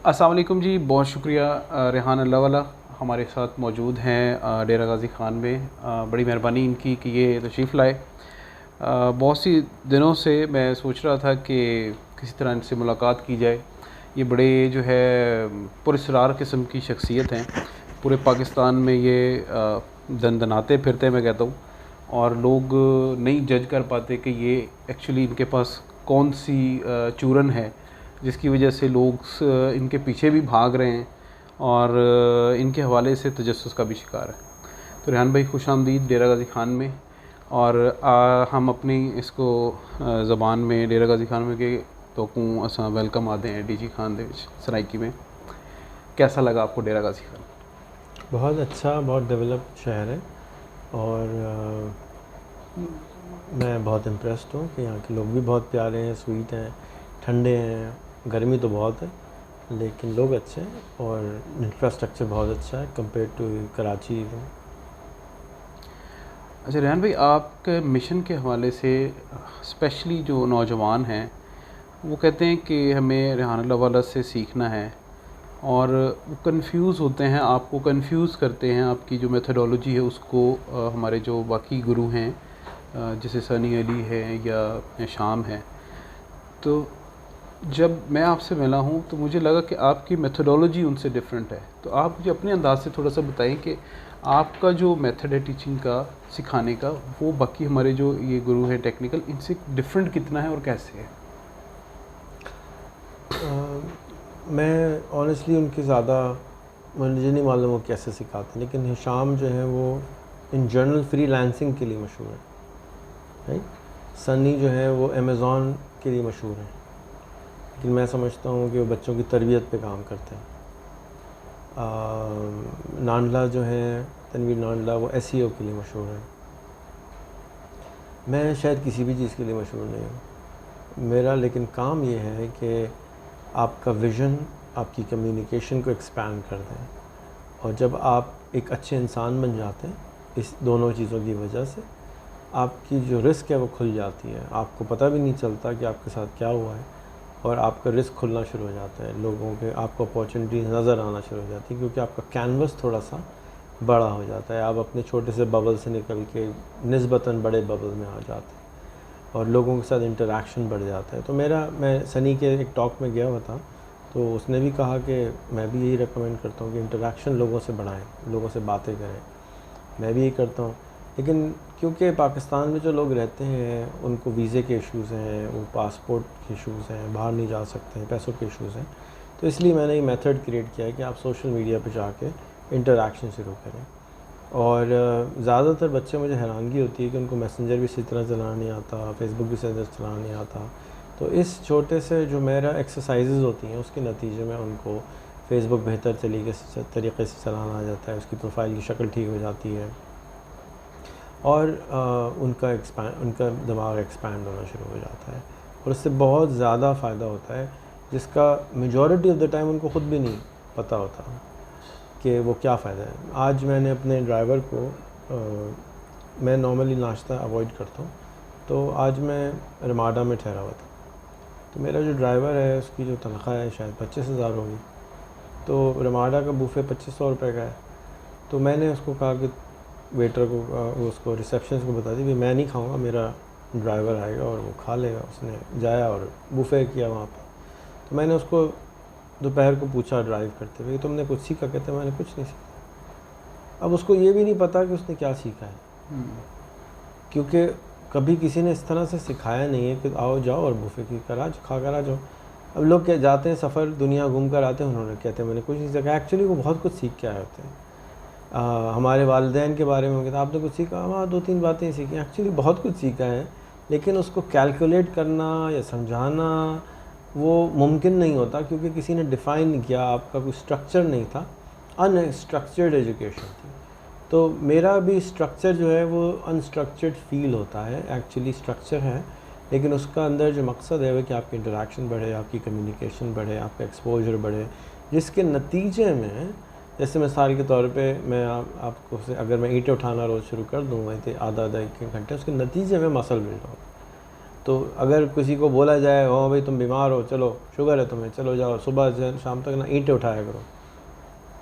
अस्सलाम वालेकुम जी, बहुत शुक्रिया रेहान अल्लाह वाला हमारे साथ मौजूद हैं डेरा गाज़ी ख़ान में। बड़ी मेहरबानी इनकी कि ये तशरीफ़ लाए। बहुत सी दिनों से मैं सोच रहा था कि किसी तरह इनसे मुलाकात की जाए। ये बड़े जो है पुरस्रार किस्म की शख्सियत हैं। पूरे पाकिस्तान में ये दनदनाते फिरते हैं, मैं कहता हूँ, और लोग नहीं जज कर पाते कि ये एक्चुअली इनके पास कौन सी चूरन है जिसकी वजह से लोग इनके पीछे भी भाग रहे हैं और इनके हवाले से तजस्सुस का भी शिकार है। तो रेहान भाई, खुश आमदीद डेरा गाज़ी ख़ान में। और हम अपनी इसको ज़बान में डेरा गाज़ी ख़ान में के तो असा वेलकम आते हैं डी जी खान दे सराइकी में। कैसा लगा आपको डेरा गाज़ी ख़ान? बहुत अच्छा, बहुत डेवलप्ड शहर है और मैं बहुत इम्प्रेस्ड हूँ कि यहाँ के लोग भी बहुत प्यारे हैं, स्वीट हैं, ठंडे हैं। गर्मी तो बहुत है लेकिन लोग अच्छे हैं और इंफ्रास्ट्रक्चर बहुत अच्छा है कंपेयर टू कराची इवन। अच्छा रेहान भाई, आपके मिशन के हवाले से स्पेशली जो नौजवान हैं वो कहते हैं कि हमें रेहान अल्लाह वाला से सीखना है, और वो कंफ्यूज होते हैं, आपको कंफ्यूज करते हैं। आपकी जो मेथडोलॉजी है उसको हमारे जो बाकी गुरु हैं जैसे सनी अली है या शाम है, तो जब मैं आपसे मिला हूँ तो मुझे लगा कि आपकी मेथडोलॉजी उनसे डिफरेंट है। तो आप मुझे अपने अंदाज से थोड़ा सा बताएं कि आपका जो मेथड है टीचिंग का, सिखाने का, वो बाकी हमारे जो ये गुरु हैं टेक्निकल, इनसे डिफरेंट कितना है और कैसे है? मैं ऑनेस्टली उनके ज़्यादा मुझे नहीं मालूम वो कैसे सिखाते, लेकिन हिशाम जो है वो इन जनरल फ्रीलांसिंग के लिए मशहूर है, राइट। सनी जो है वो अमेज़ॉन के लिए मशहूर है, लेकिन मैं समझता हूँ कि वो बच्चों की तरबियत पे काम करते हैं। नांडला जो है, तनवीर नांडला, वो एसईओ के लिए मशहूर है। मैं शायद किसी भी चीज़ के लिए मशहूर नहीं हूँ। मेरा लेकिन काम ये है कि आपका विज़न, आपकी कम्युनिकेशन को एक्सपैंड कर दें, और जब आप एक अच्छे इंसान बन जाते हैं इस दोनों चीज़ों की वजह से, आपकी जो रिस्क है वो खुल जाती है। आपको पता भी नहीं चलता कि आपके साथ क्या हुआ है और आपका रिस्क खुलना शुरू हो जाता है। लोगों के आपको अपॉर्चुनिटीज़ नज़र आना शुरू हो जाती है क्योंकि आपका कैनवस थोड़ा सा बड़ा हो जाता है। आप अपने छोटे से बबल से निकल के निस्बतन बड़े बबल में आ जाते हैं और लोगों के साथ इंटरेक्शन बढ़ जाता है। तो मैं सनी के एक टॉक में गया हुआ था, तो उसने भी कहा कि मैं भी यही रेकमेंड करता हूँ कि इंटरेक्शन लोगों से बढ़ाएं, लोगों से बातें करें। मैं भी यही करता हूँ, लेकिन क्योंकि पाकिस्तान में जो लोग रहते हैं उनको वीज़े के इश्यूज़ हैं, वो पासपोर्ट के इश्यूज़ हैं, बाहर नहीं जा सकते हैं, पैसों के इश्यूज़ हैं, तो इसलिए मैंने ये मेथड क्रिएट किया है कि आप सोशल मीडिया पे जाके इंटरेक्शन शुरू करें। और ज़्यादातर बच्चे, मुझे हैरानगी होती है कि उनको मैसेंजर भी सही तरह चलाना नहीं आता, फेसबुक भी सही तरह चलाना नहीं आता। तो इस छोटे से जो मेरा एक्सरसाइजेज़ होती हैं उसके नतीजे में उनको फेसबुक बेहतर तरीके से चलाना आ जाता है, उसकी प्रोफाइल की शक्ल ठीक हो जाती है और उनका दिमाग एक्सपैंड होना शुरू हो जाता है और उससे बहुत ज़्यादा फ़ायदा होता है, जिसका मेजॉरिटी ऑफ द टाइम उनको ख़ुद भी नहीं पता होता कि वो क्या फ़ायदा है। आज मैंने अपने ड्राइवर को मैं नॉर्मली नाश्ता अवॉइड करता हूँ, तो आज मैं रमाडा में ठहरा हुआ था, तो मेरा जो ड्राइवर है उसकी जो तनख्वाह है शायद 25,000 होगी, तो रमाडा का बूफे 2500 रुपये का है। तो मैंने उसको कहा कि वेटर को, उसको रिसेप्शनिस्ट को बता दी कि मैं नहीं खाऊंगा, मेरा ड्राइवर आएगा और वो खा लेगा। उसने जाया और बूफे किया वहाँ पर। तो मैंने उसको दोपहर को पूछा ड्राइव करते हुए, तुमने कुछ सीखा? कहते मैंने कुछ नहीं सीखा। अब उसको ये भी नहीं पता कि उसने क्या सीखा है, क्योंकि कभी किसी ने इस तरह से सिखाया नहीं है कि आओ जाओ और बूफे की खा कर आ जाओ। अब लोग क्या जाते हैं सफ़र, दुनिया घूम कर आते हैं, उन्होंने कहते हैं मैंने कुछ नहीं सीखा। एक्चुअली वो बहुत कुछ सीख के आए होते हैं। हमारे वालिदैन के बारे में कहते आपने कुछ सीखा? हाँ, 2-3 बातें सीखी। एक्चुअली बहुत कुछ सीखा है, लेकिन उसको कैलकुलेट करना या समझाना वो मुमकिन नहीं होता, क्योंकि किसी ने डिफ़ाइन नहीं किया, आपका कोई स्ट्रक्चर नहीं था, अनस्ट्रक्चर्ड एजुकेशन थी। तो मेरा भी स्ट्रक्चर जो है वो अनस्ट्रक्चर्ड फील होता है। एक्चुअली स्ट्रक्चर है, लेकिन उसका अंदर जो मकसद है वो कि आपकी इंटरेक्शन बढ़े, आपकी कम्युनिकेशन बढ़े, आपका एक्सपोजर बढ़े, जिसके नतीजे में, जैसे मिसाल के तौर पे मैं आपको से अगर मैं ईंटें उठाना रोज़ शुरू कर दूँ वहीं आधा 1 घंटे, उसके नतीजे में मसल बिल्ड होगा। तो अगर किसी को बोला जाए हो भाई तुम बीमार हो, चलो शुगर है तुम्हें, चलो जाओ सुबह से शाम तक ना ईंटें उठाया करो,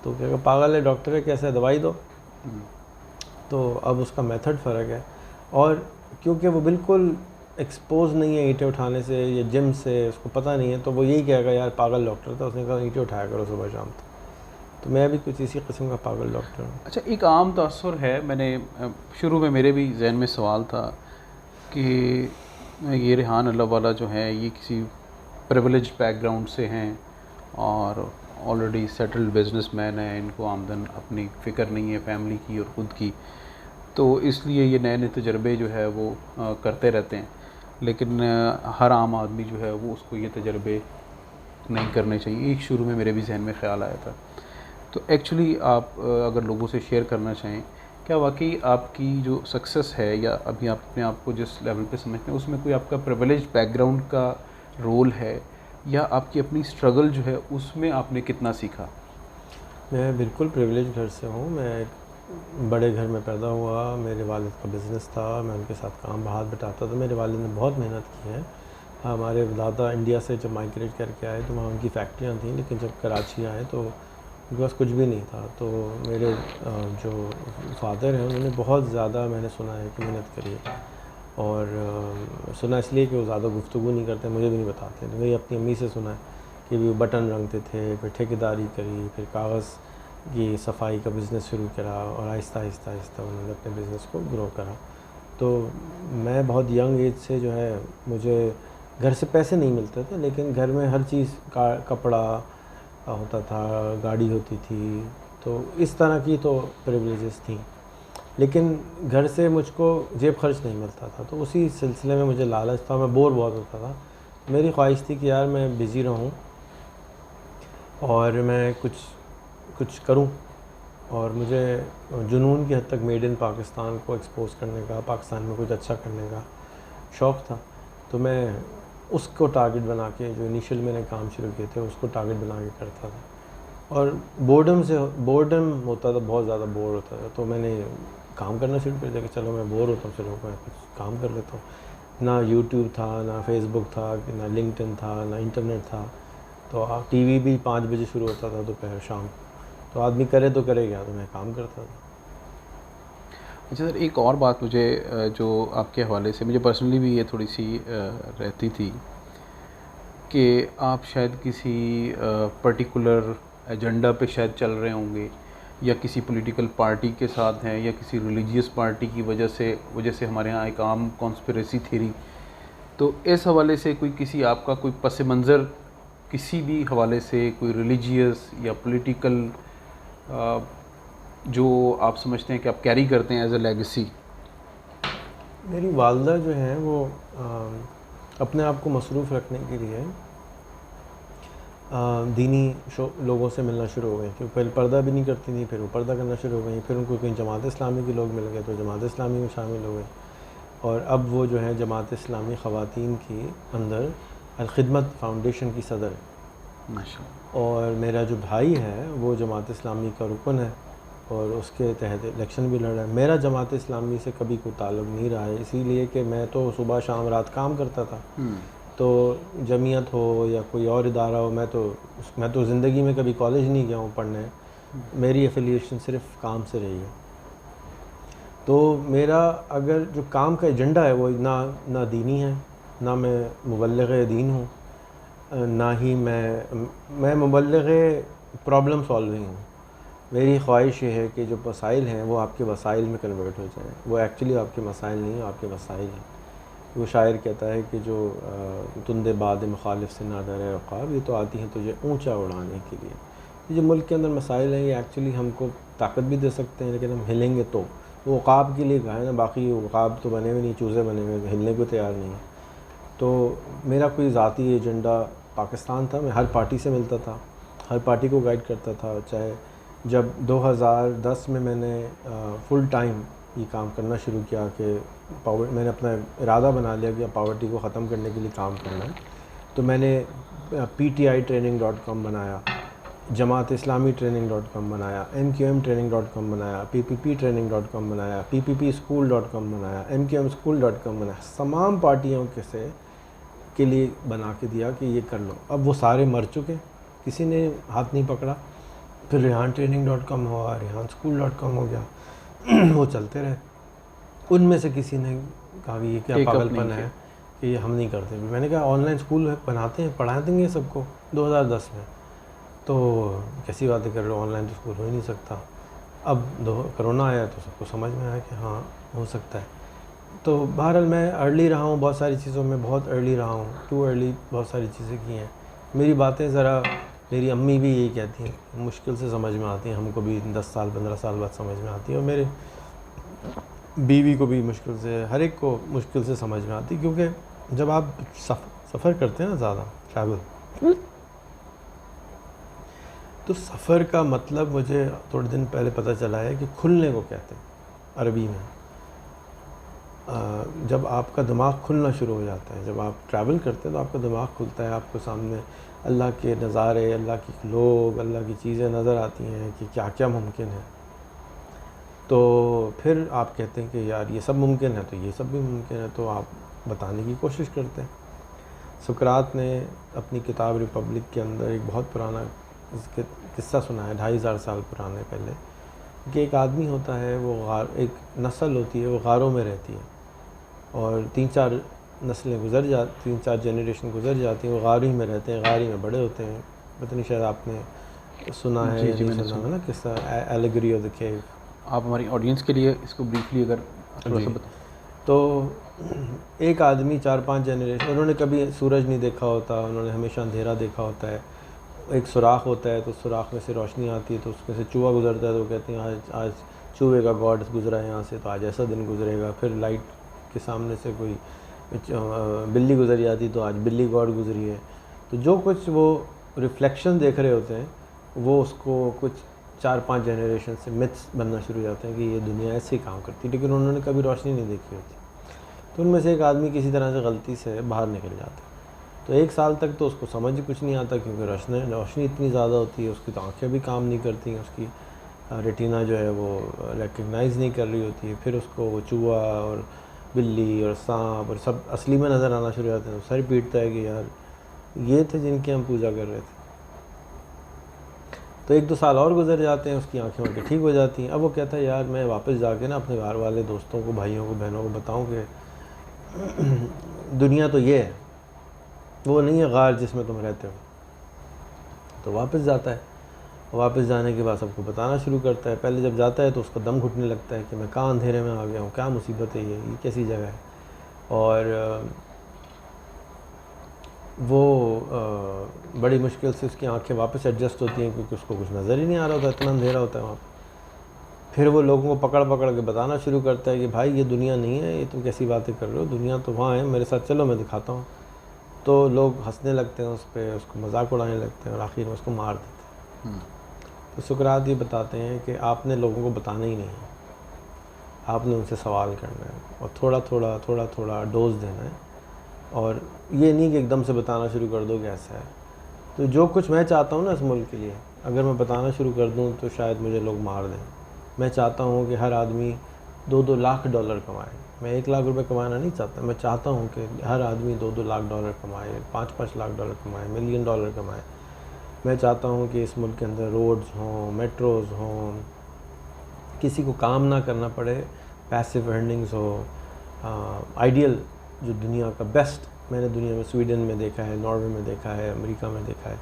तो क्या पागल है, डॉक्टर है, कैसे दवाई दो। तो अब उसका मेथड फ़र्क है, और क्योंकि वो बिल्कुल एक्सपोज नहीं है ईंटें उठाने से या जिम से, उसको पता नहीं है, तो वो यही कहेगा यार पागल डॉक्टर था, उसने कहा ईंटें उठाया करो सुबह शाम तक। तो मैं भी कुछ इसी किस्म का पागल डॉक्टर हूँ। अच्छा, एक आम तअस्सुर है, मैंने शुरू में मेरे भी जहन में सवाल था कि ये रेहान अल्लाह वाला जो है ये किसी प्रिविलेज बैकग्राउंड से हैं और ऑलरेडी सेटल्ड बिजनेसमैन है, इनको आमदन अपनी फ़िक्र नहीं है फैमिली की और ख़ुद की, तो इसलिए ये नए नए तजर्बे जो है वो करते रहते हैं। लेकिन हर आम आदमी जो है वो उसको ये तजर्बे नहीं करने चाहिए। एक शुरू में मेरे भी जहन में ख़्याल आया था। तो एक्चुअली आप अगर लोगों से शेयर करना चाहें, क्या वाकई आपकी जो सक्सेस है या अभी आप अपने आप को जिस लेवल पे समझते हैं उसमें कोई आपका प्रिविलेज बैकग्राउंड का रोल है, या आपकी अपनी स्ट्रगल जो है उसमें आपने कितना सीखा? मैं बिल्कुल प्रिविलेज घर से हूँ। मैं एक बड़े घर में पैदा हुआ, मेरे वालिद का बिज़नेस था, मैं उनके साथ काम हाथ बटाता था। मेरे वालिद ने बहुत मेहनत की है। हमारे दादा इंडिया से जब माइग्रेट करके आए तो वहाँ उनकी फैक्ट्रियाँ थीं, लेकिन जब कराची आए तो उनके पास कुछ भी नहीं था। तो मेरे जो फादर हैं उन्होंने बहुत ज़्यादा, मैंने सुना है कि मेहनत करी है, और सुना इसलिए कि वो ज़्यादा गुफ्तगू नहीं करते, मुझे भी नहीं बताते। तो वही अपनी अम्मी से सुना है कि वो बटन रंगते थे, फिर ठेकेदारी करी, फिर कागज़ की सफाई का बिज़नेस शुरू करा, और आहिस्ता आहिस्ता आहिस्ता उन्होंने अपने बिज़नेस को ग्रो करा। तो मैं बहुत यंग एज से जो है, मुझे घर से पैसे नहीं मिलते थे, लेकिन घर में हर चीज़ का कपड़ा होता था, गाड़ी होती थी, तो इस तरह की तो प्रिविलेजेस थी। लेकिन घर से मुझको जेब खर्च नहीं मिलता था, तो उसी सिलसिले में मुझे लालच था, मैं बोर बहुत होता था। मेरी ख्वाहिश थी कि यार मैं बिज़ी रहूं और मैं कुछ करूं, और मुझे जुनून की हद तक मेड इन पाकिस्तान को एक्सपोज़ करने का, पाकिस्तान में कुछ अच्छा करने का शौक़ था। तो मैं उसको टारगेट बना के, जो इनिशियल मैंने काम शुरू किए थे उसको टारगेट बना के करता था, और बोर्डम होता था, बहुत ज़्यादा बोर होता था। तो मैंने काम करना शुरू कर दिया कि चलो मैं बोर होता हूँ, चलो मैं कुछ काम कर लेता हूँ। ना यूट्यूब था, ना फेसबुक था, ना लिंक्डइन था, ना इंटरनेट था। तो टीवी भी 5 बजे शुरू होता था दोपहर शाम, तो आदमी करे तो करे क्या, तो मैं काम करता था। अच्छा सर, एक और बात मुझे जो आपके हवाले से मुझे पर्सनली भी ये थोड़ी सी रहती थी कि आप शायद किसी पर्टिकुलर एजेंडा पे शायद चल रहे होंगे, या किसी पॉलिटिकल पार्टी के साथ हैं, या किसी रिलीजियस पार्टी की वजह से हमारे यहाँ एक आम कॉन्स्पिरेसी थ्योरी। तो इस हवाले से कोई किसी आपका कोई पस मंज़र किसी भी हवाले से, कोई रिलीजियस या पॉलिटिकल जो आप समझते हैं कि आप कैरी करते हैं एज ए लेगेसी? मेरी वालदा जो है वो अपने आप को मसरूफ़ रखने के लिए दीनी लोगों से मिलना शुरू हो गई, क्योंकि पहले पर्दा भी नहीं करती थी, फिर वो पर्दा करना शुरू हो गई। फिर उनको कहीं जमात इस्लामी के लोग मिल गए तो जमात इस्लामी में शामिल हो गए, और अब वो जो है जमात इस्लामी ख़वातीन की अंदर अल-खिदमत फाउंडेशन की सदर है। माशाअल्लाह। और मेरा जो भाई है वो जमात इस्लामी का रुकन है, और उसके तहत इलेक्शन भी लड़ रहा है। मेरा जमात इस्लामी से कभी कोई ताल्लुक़ नहीं रहा है, इसीलिए कि मैं तो सुबह शाम रात काम करता था। तो जमीयत हो या कोई और इदारा हो, मैं तो ज़िंदगी में कभी कॉलेज नहीं गया हूँ पढ़ने। मेरी एफिलिएशन सिर्फ काम से रही है। तो मेरा अगर जो काम का एजेंडा है वो ना दीनी है, ना मैं मुबल्लिग़ दीन हूँ, ना ही मैं मुबल्लिग़ प्रॉब्लम सॉल्विंग हूँ। मेरी ख्वाहिश ये है कि जो मसाइल हैं वो आपके वसाइल में कन्वर्ट हो जाएँ। वो एक्चुअली आपके मसाइल नहीं है, आपके वसाइल हैं। वो शायर कहता है कि जो तुंदे बाद मुखालिफ से ना डरे उक़ाब, ये तो आती हैं तुझे ऊंचा उड़ाने के लिए। ये जो मुल्क के अंदर मसाइल हैं ये एक्चुअली हमको ताकत भी दे सकते हैं, लेकिन हम हिलेंगे तो। वो उक़ाब के लिए कहा है ना, बाकी उक़ाब तो बने हुए नहीं, चूज़े बने हुए, हिलने को तैयार नहीं है। तो मेरा कोई ज़ाती एजेंडा पाकिस्तान था। मैं हर पार्टी से मिलता था, हर पार्टी को गाइड करता था। चाहे जब 2010 में मैंने फुल टाइम ये काम करना शुरू किया कि मैंने अपना इरादा बना लिया कि पॉवर्टी को ख़त्म करने के लिए काम करना है, तो मैंने PTItraining.com बनाया, jamaatislamitraining.com बनाया, mqmtraining.com बनाया, ppptraining.com बनाया, pppschool.com बनाया, mqmschool.com बनाया, तमाम पार्टियों के लिए बना के दिया कि ये कर लो। अब वो सारे मर चुके, किसी ने हाथ नहीं पकड़ा। फिर rehantraining.com हुआ, rehanschool.com हो गया वो चलते रहे। उनमें से किसी ने कहा कि ये क्या पागलपन है कि ये हम नहीं करते। मैंने कहा ऑनलाइन स्कूल बनाते हैं, पढ़ा देंगे सबको 2010 में। तो कैसी बातें कर रहे हो, ऑनलाइन तो स्कूल हो ही नहीं सकता। अब कोरोना आया तो सबको समझ में आया कि हाँ हो सकता है। तो बहरहाल मैं अर्ली रहा हूँ बहुत सारी चीज़ों में, बहुत अर्ली रहा हूँ, टू अर्ली बहुत सारी चीज़ें की हैं। मेरी बातें ज़रा, मेरी अम्मी भी यही कहती हैं, मुश्किल से समझ में आती हैं, हमको भी 10 साल 15 साल बाद समझ में आती है, और मेरे बीवी को भी मुश्किल से, हर एक को मुश्किल से समझ में आती, क्योंकि जब आप सफ़र करते हैं ना ज़्यादा, ट्रैवल, तो सफ़र का मतलब मुझे थोड़े दिन पहले पता चला है कि खुलने को कहते हैं अरबी में। जब आपका दिमाग खुलना शुरू हो जाता है, जब आप ट्रैवल करते हैं तो आपका दिमाग खुलता है, आपको सामने अल्लाह के नज़ारे, अल्लाह के लोग, अल्लाह की चीज़ें नज़र आती हैं कि क्या क्या मुमकिन है। तो फिर आप कहते हैं कि यार ये सब मुमकिन है तो ये सब भी मुमकिन है, तो आप बताने की कोशिश करते हैं। सुकरात ने अपनी किताब रिपब्लिक के अंदर एक बहुत पुराना किस्सा सुना है, 2500 साल पुराने पहले, कि एक आदमी होता है, वो एक नस्ल होती है, वो गारों में रहती है, और 3-4 नस्लें गुजर जाती, 3-4 जनरेशन गुजर जाती हैं, वो गार ही में रहते हैं, गार ही में बड़े होते हैं। पता नहीं शायद आपने सुना है या नहीं सुना है ना किस्सा, एलेगरी ऑफ द केव। आप हमारी ऑडियंस के लिए इसको ब्रीफली अगर थोड़ा सा बताएं। तो एक आदमी 4-5 जनरेशन, उन्होंने कभी सूरज नहीं देखा होता, उन्होंने हमेशा अंधेरा देखा होता है। एक सुराख होता है, तो सुराख में से रोशनी आती है, तो उसमें से चूहा गुजरता है, तो कहते हैं आज चूहे का गॉड गुजरा है यहाँ से, तो आज ऐसा दिन गुजरेगा। फिर लाइट के सामने से कोई बिल्ली गुजर जाती, तो आज बिल्ली गॉड गुजरी है। तो जो कुछ वो रिफ्लेक्शन देख रहे होते हैं, वो उसको कुछ 4-5 जनरेशन से मिथ्स बनना शुरू हो जाते हैं कि ये दुनिया ऐसे ही काम करती है, लेकिन उन्होंने कभी रोशनी नहीं देखी होती। तो उनमें से एक आदमी किसी तरह से गलती से बाहर निकल जाता है। तो 1 साल तक तो उसको समझ कुछ नहीं आता, क्योंकि रोशनी इतनी ज़्यादा होती है, उसकी तो आँखें भी काम नहीं करती हैं, उसकी रेटिना जो है वो रिकग्नाइज़ नहीं कर रही होती है। फिर उसको वो चूहा और बिल्ली और सांप और सब असली में नज़र आना शुरू हो जाते हैं। तो सर पीटता है कि यार ये थे जिनकी हम पूजा कर रहे थे। तो 1-2 साल और गुजर जाते हैं, उसकी आँखें ठीक हो जाती हैं। अब वो कहता है यार मैं वापस जाके ना अपने घर वाले दोस्तों को, भाइयों को, बहनों को बताऊँ कि दुनिया तो ये है, वो नहीं है गार जिसमें तुम रहते हो। तो वापस जाता है, वापस जाने के बाद सबको बताना शुरू करता है। पहले जब जाता है तो उसका दम घुटने लगता है कि मैं कहाँ अंधेरे में आ गया हूँ, क्या मुसीबत है, ये कैसी जगह है। और वो बड़ी मुश्किल से उसकी आंखें वापस एडजस्ट होती हैं, क्योंकि उसको कुछ नज़र ही नहीं आ रहा होता, इतना अंधेरा होता है वहाँ पर। फिर वो लोगों को पकड़ पकड़ के बताना शुरू करता है कि भाई ये दुनिया नहीं है, ये तुम कैसी बातें कर रहे हो, दुनिया तो वहाँ है, मेरे साथ चलो मैं दिखाता हूँ। तो लोग हंसने लगते हैं उस पर, उसको मजाक उड़ाने लगते हैं और आखिर में उसको मार देते हैं। तो सुकरात ये बताते हैं कि आपने लोगों को बताना ही नहीं है, आपने उनसे सवाल करना है और थोड़ा थोड़ा डोज देना है, और ये नहीं कि एकदम से बताना शुरू कर दो कि ऐसा है। तो जो कुछ मैं चाहता हूँ ना इस मुल्क के लिए, अगर मैं बताना शुरू कर दूँ तो शायद मुझे लोग मार दें। मैं चाहता हूँ कि हर आदमी $2-2 लाख कमाए। मैं 1 लाख रुपए कमाना नहीं चाहता, मैं चाहता हूँ कि हर आदमी $2-2 लाख कमाए, $5-5 लाख कमाए, $1 मिलियन कमाए। मैं चाहता हूँ कि इस मुल्क के अंदर रोड्स हों, मेट्रोज़ हों, किसी को काम ना करना पड़े, पैसिव अर्निंग्स हो। आइडियल जो दुनिया का बेस्ट मैंने दुनिया में स्वीडन में देखा है, नॉर्वे में देखा है, अमेरिका में देखा है,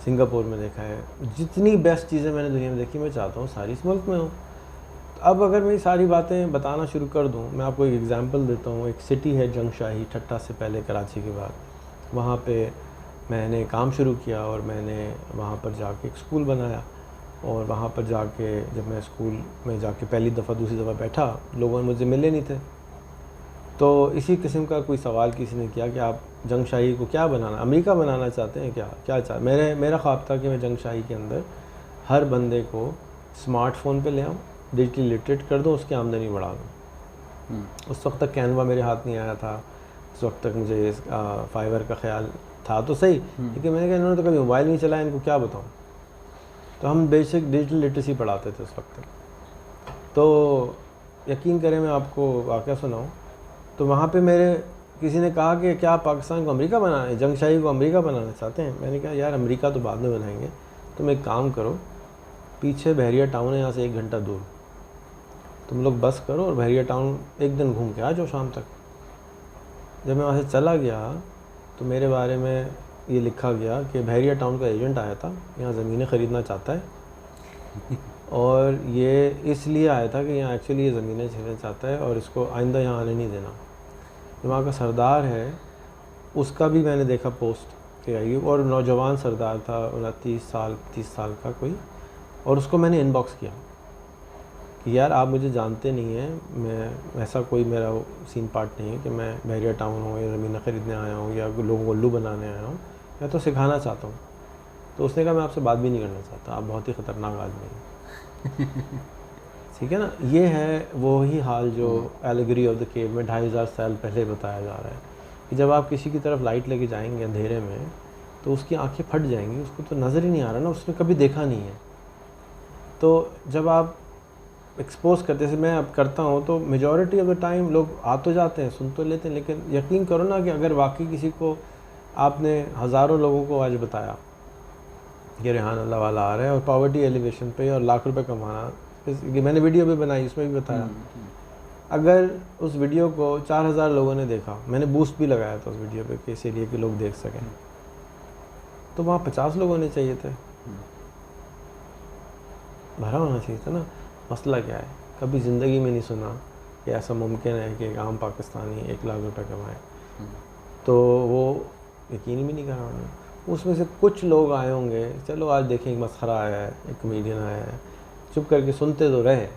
सिंगापुर में देखा है, जितनी बेस्ट चीज़ें मैंने दुनिया में देखी, मैं चाहता हूँ सारी इस मुल्क में हो। अब अगर मैं सारी बातें बताना शुरू कर दूं, मैं आपको एक एग्जांपल देता हूं। एक सिटी है जंगशाही, ठट्टा से पहले, कराची के बाद। वहां पे मैंने काम शुरू किया और मैंने वहां पर जाके एक स्कूल बनाया। और वहां पर जाके जब मैं स्कूल में जाके पहली दफ़ा दूसरी दफ़ा बैठा, लोगों ने मुझे मिले नहीं थे। तो इसी किस्म का कोई सवाल किसी ने किया कि आप जंगशाही को क्या बनाना, अमेरिका बनाना चाहते हैं क्या मेरा ख्वाब था कि मैं जंगशाही के अंदर हर बंदे को स्मार्टफोन पे ले आऊँ, डिजिटली लिटरेट कर दूँ, उसकी आमदनी बढ़ा दूँ। उस वक्त तक कैनवा मेरे हाथ नहीं आया था, उस वक्त तक मुझे फाइवर का ख्याल था तो सही, लेकिन मैंने कहा इन्होंने तो कभी मोबाइल नहीं चलाया, इनको क्या बताऊँ। तो हम बेसिक डिजिटल लिटरेसी पढ़ाते थे उस वक्त। तो यकीन करें मैं आपको वाक़या सुनाऊँ, तो वहाँ पे मेरे किसी ने कहा कि क्या आप पाकिस्तान को अमेरिका बनाना, जंगशाही को अमेरिका बनाना चाहते हैं? मैंने कहा यार अमेरिका तो बाद में बनाएंगे, तुम एक काम करो, पीछे बहरिया टाउन है यहाँ से 1 घंटा दूर, तुम लोग बस करो और बहरिया टाउन एक दिन घूम के आ जाओ शाम तक। जब मैं वहाँ से चला गया तो मेरे बारे में ये लिखा गया कि बहरिया टाउन का एजेंट आया था, यहाँ ज़मीनें ख़रीदना चाहता है और ये इसलिए आया था कि यहाँ एक्चुअली ये ज़मीनें छीनना चाहता है और इसको आइंदा यहाँ आने नहीं देना। जो वहाँ का सरदार है उसका भी मैंने देखा पोस्ट के आई, और नौजवान सरदार था, 29 साल 30 साल का कोई, और उसको मैंने इनबॉक्स किया कि यार आप मुझे जानते नहीं हैं, मैं ऐसा कोई मेरा सीन पार्ट नहीं है कि मैं बहरिया टाउन हूँ या ज़मीन ख़रीदने आया हूँ या लोगों को उल्लू बनाने आया हूँ, मैं तो सिखाना चाहता हूँ। तो उसने कहा मैं आपसे बात भी नहीं करना चाहता, आप बहुत ही ख़तरनाक आदमी हैं। ठीक है ना, ये है वही हाल जो एलिगरी ऑफ द केव में 2500 साल पहले बताया जा रहा है कि जब आप किसी की तरफ लाइट लेके जाएंगे अंधेरे में तो उसकी आंखें फट जाएंगी, उसको तो नज़र ही नहीं आ रहा ना, उसने कभी देखा नहीं है। तो जब आप एक्सपोज करते, जैसे मैं अब करता हूँ, तो मेजॉरिटी ऑफ द टाइम लोग आ तो जाते हैं, सुन तो लेते हैं, लेकिन यकीन करो ना कि अगर वाकई किसी को आपने हज़ारों लोगों को आज बताया कि रेहान अल्लाह वाला आ रहा है और पॉवर्टी एलिवेशन पे और लाख रुपए कमाना, मैंने वीडियो भी बनाई, उसमें भी बताया, अगर उस वीडियो को 4000 लोगों ने देखा, मैंने बूस्ट भी लगाया था उस वीडियो पे कि इसीलिए कि लोग देख सकें, तो वहाँ 50 लोग होने चाहिए थे, भरा होना चाहिए था ना। मसला क्या है, कभी ज़िंदगी में नहीं सुना कि ऐसा मुमकिन है कि एक आम पाकिस्तानी 1 लाख रुपए कमाए, तो वो यकीन भी नहीं करा उन्होंने। उसमें से कुछ लोग आए होंगे, चलो आज देखें एक मसखरा आया है, एक कमेडियन आया है, चुप करके सुनते तो रहे,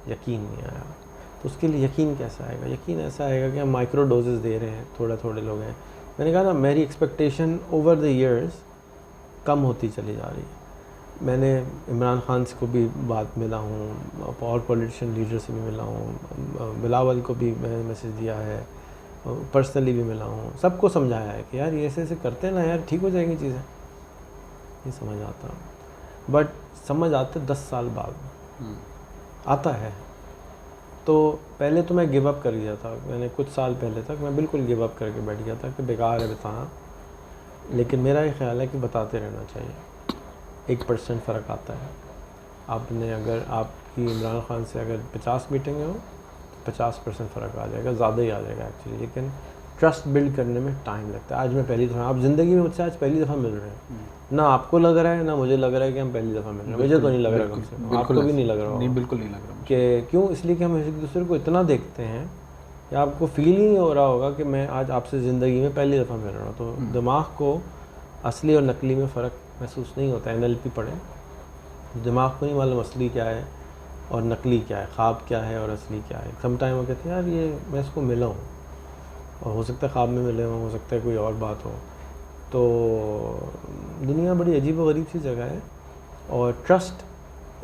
यकीन नहीं आया। तो उसके लिए यकीन कैसा आएगा? यकीन ऐसा आएगा कि हम माइक्रो डोजेस दे रहे हैं, थोड़ा थोड़े लोग हैं। मैंने कहा ना, मेरी एक्सपेक्टेशन ओवर द इयर्स कम होती चली जा रही है। मैंने इमरान खान से को भी बात मिला हूँ और पॉलिटिशियन लीडर से भी मिला हूँ, बिलावल को भी मैंने मैसेज दिया है, पर्सनली भी मिला हूँ, सबको समझाया है कि यार ये ऐसे ऐसे करते हैं ना यार, ठीक हो जाएंगी चीज़ें। नहीं समझ आता, बट समझ आते 10 साल बाद आता है। तो पहले तो मैं गिव अप कर गया था, मैंने कुछ साल पहले तक मैं बिल्कुल गिव अप करके बैठ गया था कि बेकार है बताना, लेकिन मेरा ये ख्याल है कि बताते रहना चाहिए। 1% फ़र्क आता है। आपने अगर आपकी इमरान खान से अगर 50 मीटिंगें हो तो 50% फ़र्क आ जाएगा, ज़्यादा ही आ जाएगा एक्चुअली, लेकिन ट्रस्ट बिल्ड करने में टाइम लगता है। आज मैं पहली दफ़ा, आप ज़िंदगी में मुझसे आज पहली दफ़ा मिल रहे हैं, ना आपको लग रहा है ना मुझे लग रहा है कि हम पहली दफ़ा मिल रहे हैं। मुझे तो नहीं लग रहा, कम से कम आपको भी नहीं लग रहा। नहीं, बिल्कुल नहीं लग रहा कि क्यों? इसलिए कि हम एक दूसरे को इतना देखते हैं कि आपको फील ही नहीं हो रहा होगा कि मैं आज आपसे ज़िंदगी में पहली दफ़ा मिल रहा हूँ। तो दिमाग को असली और नकली में फ़र्क महसूस नहीं होता। NLP पढ़ें, दिमाग को नहीं मालूम असली क्या है और नकली क्या है, ख्वाब क्या है और असली क्या है। सम टाइम वो कहते हैं यार ये मैं इसको मिला हूँ, और हो सकता है ख्वाब में मिले हों, हो सकता है कोई और बात हो। तो दुनिया बड़ी अजीब व गरीब सी जगह है और ट्रस्ट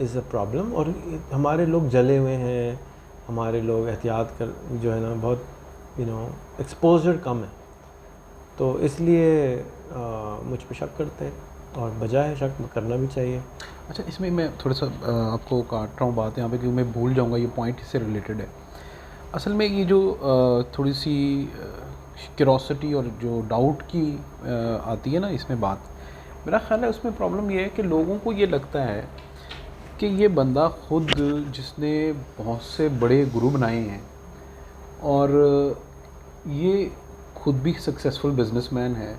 इज़ अ प्रॉब्लम। और हमारे लोग जले हुए हैं, हमारे लोग एहतियात कर जो है ना बहुत एक्सपोजर कम है, तो इसलिए मुझ पे शक करते हैं और बजाय शक करना भी चाहिए। अच्छा, इसमें मैं थोड़ा सा आपको काट रहा हूँ बात यहाँ पे, क्योंकि मैं भूल जाऊँगा, ये पॉइंट इससे रिलेटेड है। असल में ये जो थोड़ी सी क्यूरोसिटी और जो डाउट की आती है ना इसमें बात, मेरा ख्याल है उसमें प्रॉब्लम ये है कि लोगों को ये लगता है कि ये बंदा खुद जिसने बहुत से बड़े गुरु बनाए हैं और ये खुद भी सक्सेसफुल बिजनेसमैन है,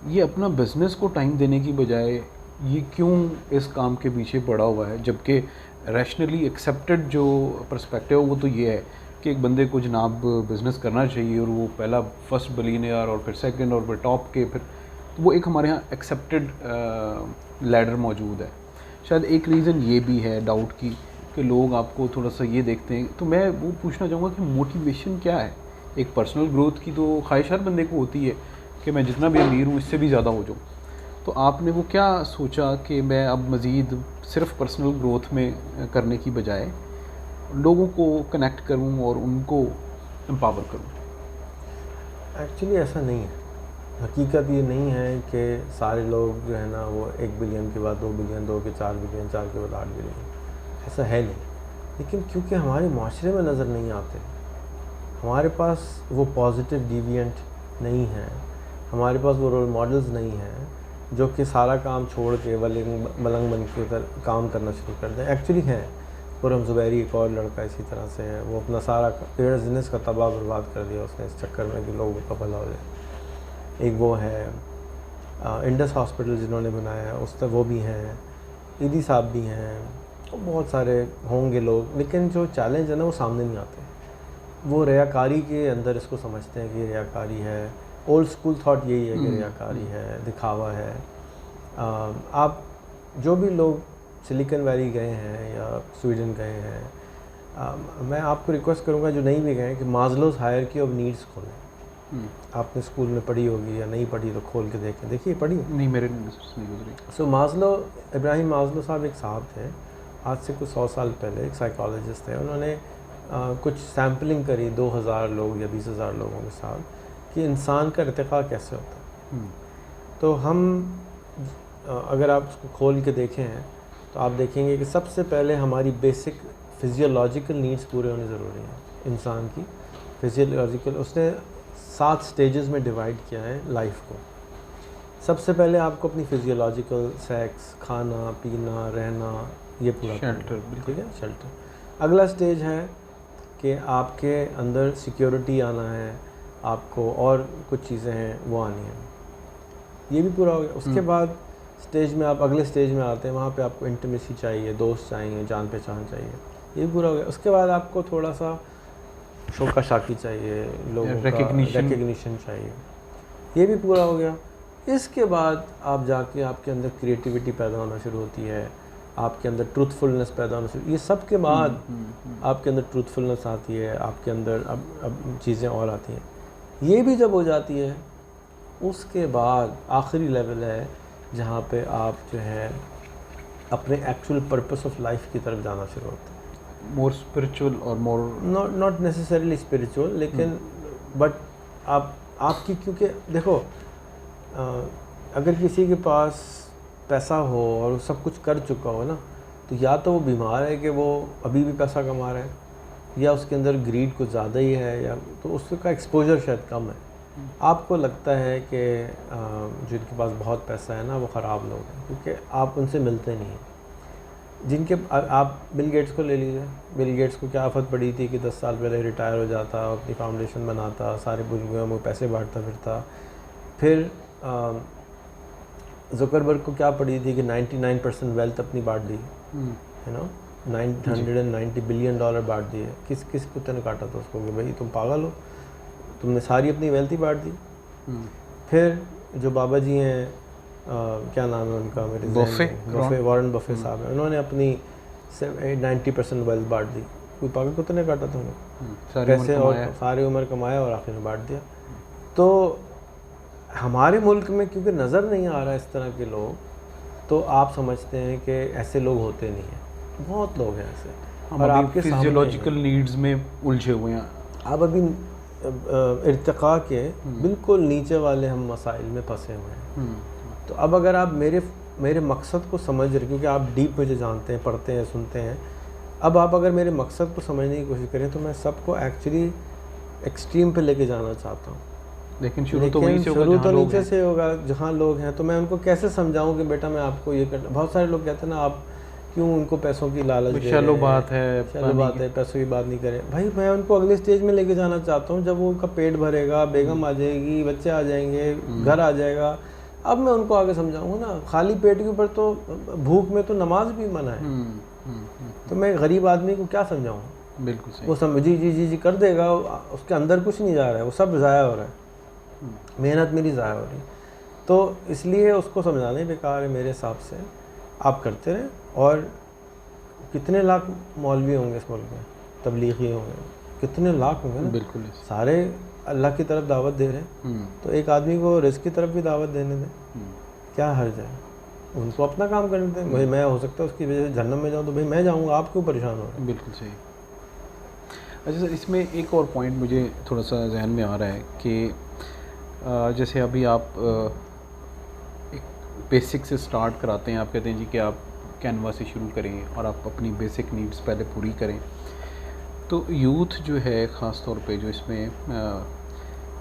ये अपना बिज़नेस को टाइम देने की बजाय ये क्यों इस काम के पीछे पड़ा हुआ है, जबकि रैशनली एक्सेप्टेड जो पर्सपेक्टिव है वो तो ये है कि एक बंदे को जनाब बिज़नेस करना चाहिए और वो पहला फर्स्ट बिलियनियर और फिर सेकंड और फिर टॉप के, फिर तो वो एक हमारे यहाँ एक्सेप्टेड लैडर मौजूद है। शायद एक रीज़न ये भी है डाउट की कि लोग आपको थोड़ा सा ये देखते हैं। तो मैं वो पूछना चाहूँगा कि मोटिवेशन क्या है? एक पर्सनल ग्रोथ की तो ख्वाहिश हर बंदे को होती है कि मैं जितना भी अमीर हूँ इससे भी ज़्यादा हो जाऊँ। तो आपने वो क्या सोचा कि मैं अब मज़ीद सिर्फ पर्सनल ग्रोथ में करने की बजाय लोगों को कनेक्ट करूं और उनको एम्पावर करूं? एक्चुअली ऐसा नहीं है, हकीकत ये नहीं है कि सारे लोग जो है ना वो 1 बिलियन के बाद 2 बिलियन, 2 के 4 बिलियन, 4 के बाद 8 बिलियन, ऐसा है नहीं। लेकिन क्योंकि हमारे माशरे में नज़र नहीं आते, हमारे पास वो पॉजिटिव डिविएंट नहीं है, हमारे पास वो रोल मॉडल्स नहीं हैं जो कि सारा काम छोड़ के मलंग बन के काम करना शुरू कर दें। एक्चुअली है, खुर्रम ज़ुबैरी एक और लड़का इसी तरह से है, वो अपना सारा बिजनेस का तबाह बर्बाद कर दिया उसने इस चक्कर में कि लोगों का भला हो जाए। एक वो है इंडस हॉस्पिटल जिन्होंने बनाया है, उस तक वो भी हैं, ईदी साहब भी हैं, बहुत सारे होंगे लोग। लेकिन जो चैलेंज है ना वो सामने नहीं आते, वो रियाकारी के अंदर इसको समझते हैं कि रियाकारी है। ओल्ड स्कूल थॉट यही है कि रियाकारी है, दिखावा है। आप जो भी लोग सिलिकन वैली गए हैं या स्वीडन गए हैं, मैं आपको रिक्वेस्ट करूंगा जो नहीं भी गए कि मास्लोज़ हायरार्की ऑफ नीड्स खोलें। आपने स्कूल में पढ़ी होगी या नहीं पढ़ी तो खोल के देखें। देखिए पढ़ी नहीं, मेरे नहीं गुजरी। सो मास्लो, इब्राहिम मास्लो साहब एक साहब थे, आज से कुछ 100 साल पहले, एक साइकोलॉजिस्ट थे। उन्होंने कुछ सैम्पलिंग करी 2000 लोग या 20,000 लोगों के साथ कि इंसान का इर्तिक़ा कैसे होता है। तो हम अगर आप उसको खोल के देखें हैं तो आप देखेंगे कि सबसे पहले हमारी बेसिक फिजियोलॉजिकल नीड्स पूरे होने ज़रूरी हैं। इंसान की फिजियोलॉजिकल उसने 7 स्टेजेस में डिवाइड किया है लाइफ को। सबसे पहले आपको अपनी फिजियोलॉजिकल, सेक्स, खाना पीना, रहना, ये पूरा शेल्टर, ठीक है, शेल्टर। अगला स्टेज है कि आपके अंदर सिक्योरिटी आना है, आपको और कुछ चीज़ें हैं वो आनी है, ये भी पूरा हो गया। उसके बाद स्टेज में आप अगले स्टेज में आते हैं, वहाँ पे आपको इंटीमेसी चाहिए, दोस्त चाहिए, जान पहचान चाहिए, ये भी पूरा हो गया। उसके बाद आपको थोड़ा सा शौका शाकी चाहिए, लोगों का रिकग्निशन चाहिए, ये भी पूरा हो गया। इसके बाद आप जाके आपके अंदर क्रिएटिविटी पैदा होना शुरू होती है, आपके अंदर ट्रूथफुलनेस पैदा होना शुरू, ये सब के बाद आपके अंदर ट्रूथफुलनेस आती है, आपके अंदर अब चीज़ें और आती हैं। ये भी जब हो जाती है उसके बाद आखिरी लेवल है जहाँ पे आप जो है अपने एक्चुअल पर्पस ऑफ लाइफ की तरफ जाना शुरू होते हैं। मोर स्पिरिचुअल और मोर नॉट नेसेसरीली स्पिरिचुअल, लेकिन बट आपकी, क्योंकि देखो अगर किसी के पास पैसा हो और सब कुछ कर चुका हो ना, तो या तो वो बीमार है कि वो अभी भी पैसा कमा रहा है, या उसके अंदर ग्रीड कुछ ज़्यादा ही है, या तो उसका एक्सपोजर शायद कम है। आपको लगता है कि जिनके पास बहुत पैसा है ना वो ख़राब लोग हैं, क्योंकि आप उनसे मिलते नहीं हैं। जिनके आप बिल गेट्स को ले लीजिए, बिल गेट्स को क्या आफत पड़ी थी कि 10 साल पहले रिटायर हो जाता, अपनी फाउंडेशन बनाता, सारे बुजुर्गों में पैसे बांटता फिरता। फिर ज़ुकरबर्ग को क्या पड़ी थी कि 99% वेल्थ अपनी बांट दी, है ना, $990 बिलियन बांट दिए। किस कुत्ते ने काटा था उसको कि भाई तुम पागल हो, तुमने सारी अपनी वेल्थ ही बांट दी। फिर जो बाबा जी हैं, क्या नाम है उनका, मेरे बफे, वॉरेन बफे साहब हैं, उन्होंने अपनी 90% वेल्थ बांट दी। कोई पागल कुत्ते ने काटा था उन्हें, पैसे और सारी उम्र कमाया और आखिर में बांट दिया। तो हमारे मुल्क में क्योंकि नज़र नहीं आ रहा इस तरह के लोग, तो आप समझते हैं कि ऐसे लोग होते नहीं हैं, बहुत लोग हैं ऐसे, और आपके फिजियोलॉजिकल नीड्स में उलझे हुए हैं। आप अभी इर्तिक़ा के बिल्कुल नीचे वाले हम मसाइल में फंसे हुए हैं। तो अब अगर आप मेरे मकसद को समझ रहे, क्योंकि आप डीप मुझे जानते हैं, पढ़ते हैं, सुनते हैं, अब आप अगर मेरे मकसद को समझने की कोशिश करें तो मैं सबको एक्चुअली एक्सट्रीम पे लेके जाना चाहता हूँ, लेकिन शुरू तो नीचे से होगा जहाँ लोग हैं। तो मैं उनको कैसे समझाऊँ कि बेटा मैं आपको ये करना। बहुत सारे लोग कहते हैं ना, आप क्यों उनको पैसों की लालच दे रहे हैं, चलो बात है, पैसों की बात नहीं करें। भाई मैं उनको अगले स्टेज में लेके जाना चाहता हूँ, जब वो उनका पेट भरेगा, बेगम आ जाएगी, बच्चे आ जाएंगे, घर आ जाएगा, अब मैं उनको आगे समझाऊंगा ना। खाली पेट के ऊपर तो भूख में तो नमाज भी मना है, तो मैं गरीब आदमी को क्या समझाऊँ। बिल्कुल सही। वो समझ जी कर देगा, उसके अंदर कुछ नहीं जा रहा है, वो सब ज़ाया हो रहा है, मेहनत मेरी ज़ाया हो रही है। तो इसलिए उसको समझाना ही बेकार है मेरे हिसाब से। आप करते रहें, और कितने लाख मौलवी होंगे इस मुल्क में, तबलीगी होंगे, कितने लाख होंगे ना। बिल्कुल सारे अल्लाह की तरफ दावत दे रहे हैं, तो एक आदमी को रिस्क की तरफ भी दावत देने दें, क्या हर्ज है। उनको अपना काम करने दें। भाई मैं हो सकता है उसकी वजह से जहन्नम में जाऊँ, तो भाई मैं जाऊँगा, आप क्यों परेशान हो रहे हैं। बिल्कुल सही। अच्छा सर, इसमें एक और पॉइंट मुझे थोड़ा सा जहन में आ रहा है कि जैसे अभी आप एक बेसिक से स्टार्ट कराते हैं, आप कहते हैं जी कि आप कैनवा से शुरू करें और आप अपनी बेसिक नीड्स पहले पूरी करें, तो यूथ जो है ख़ास तौर पे जो इसमें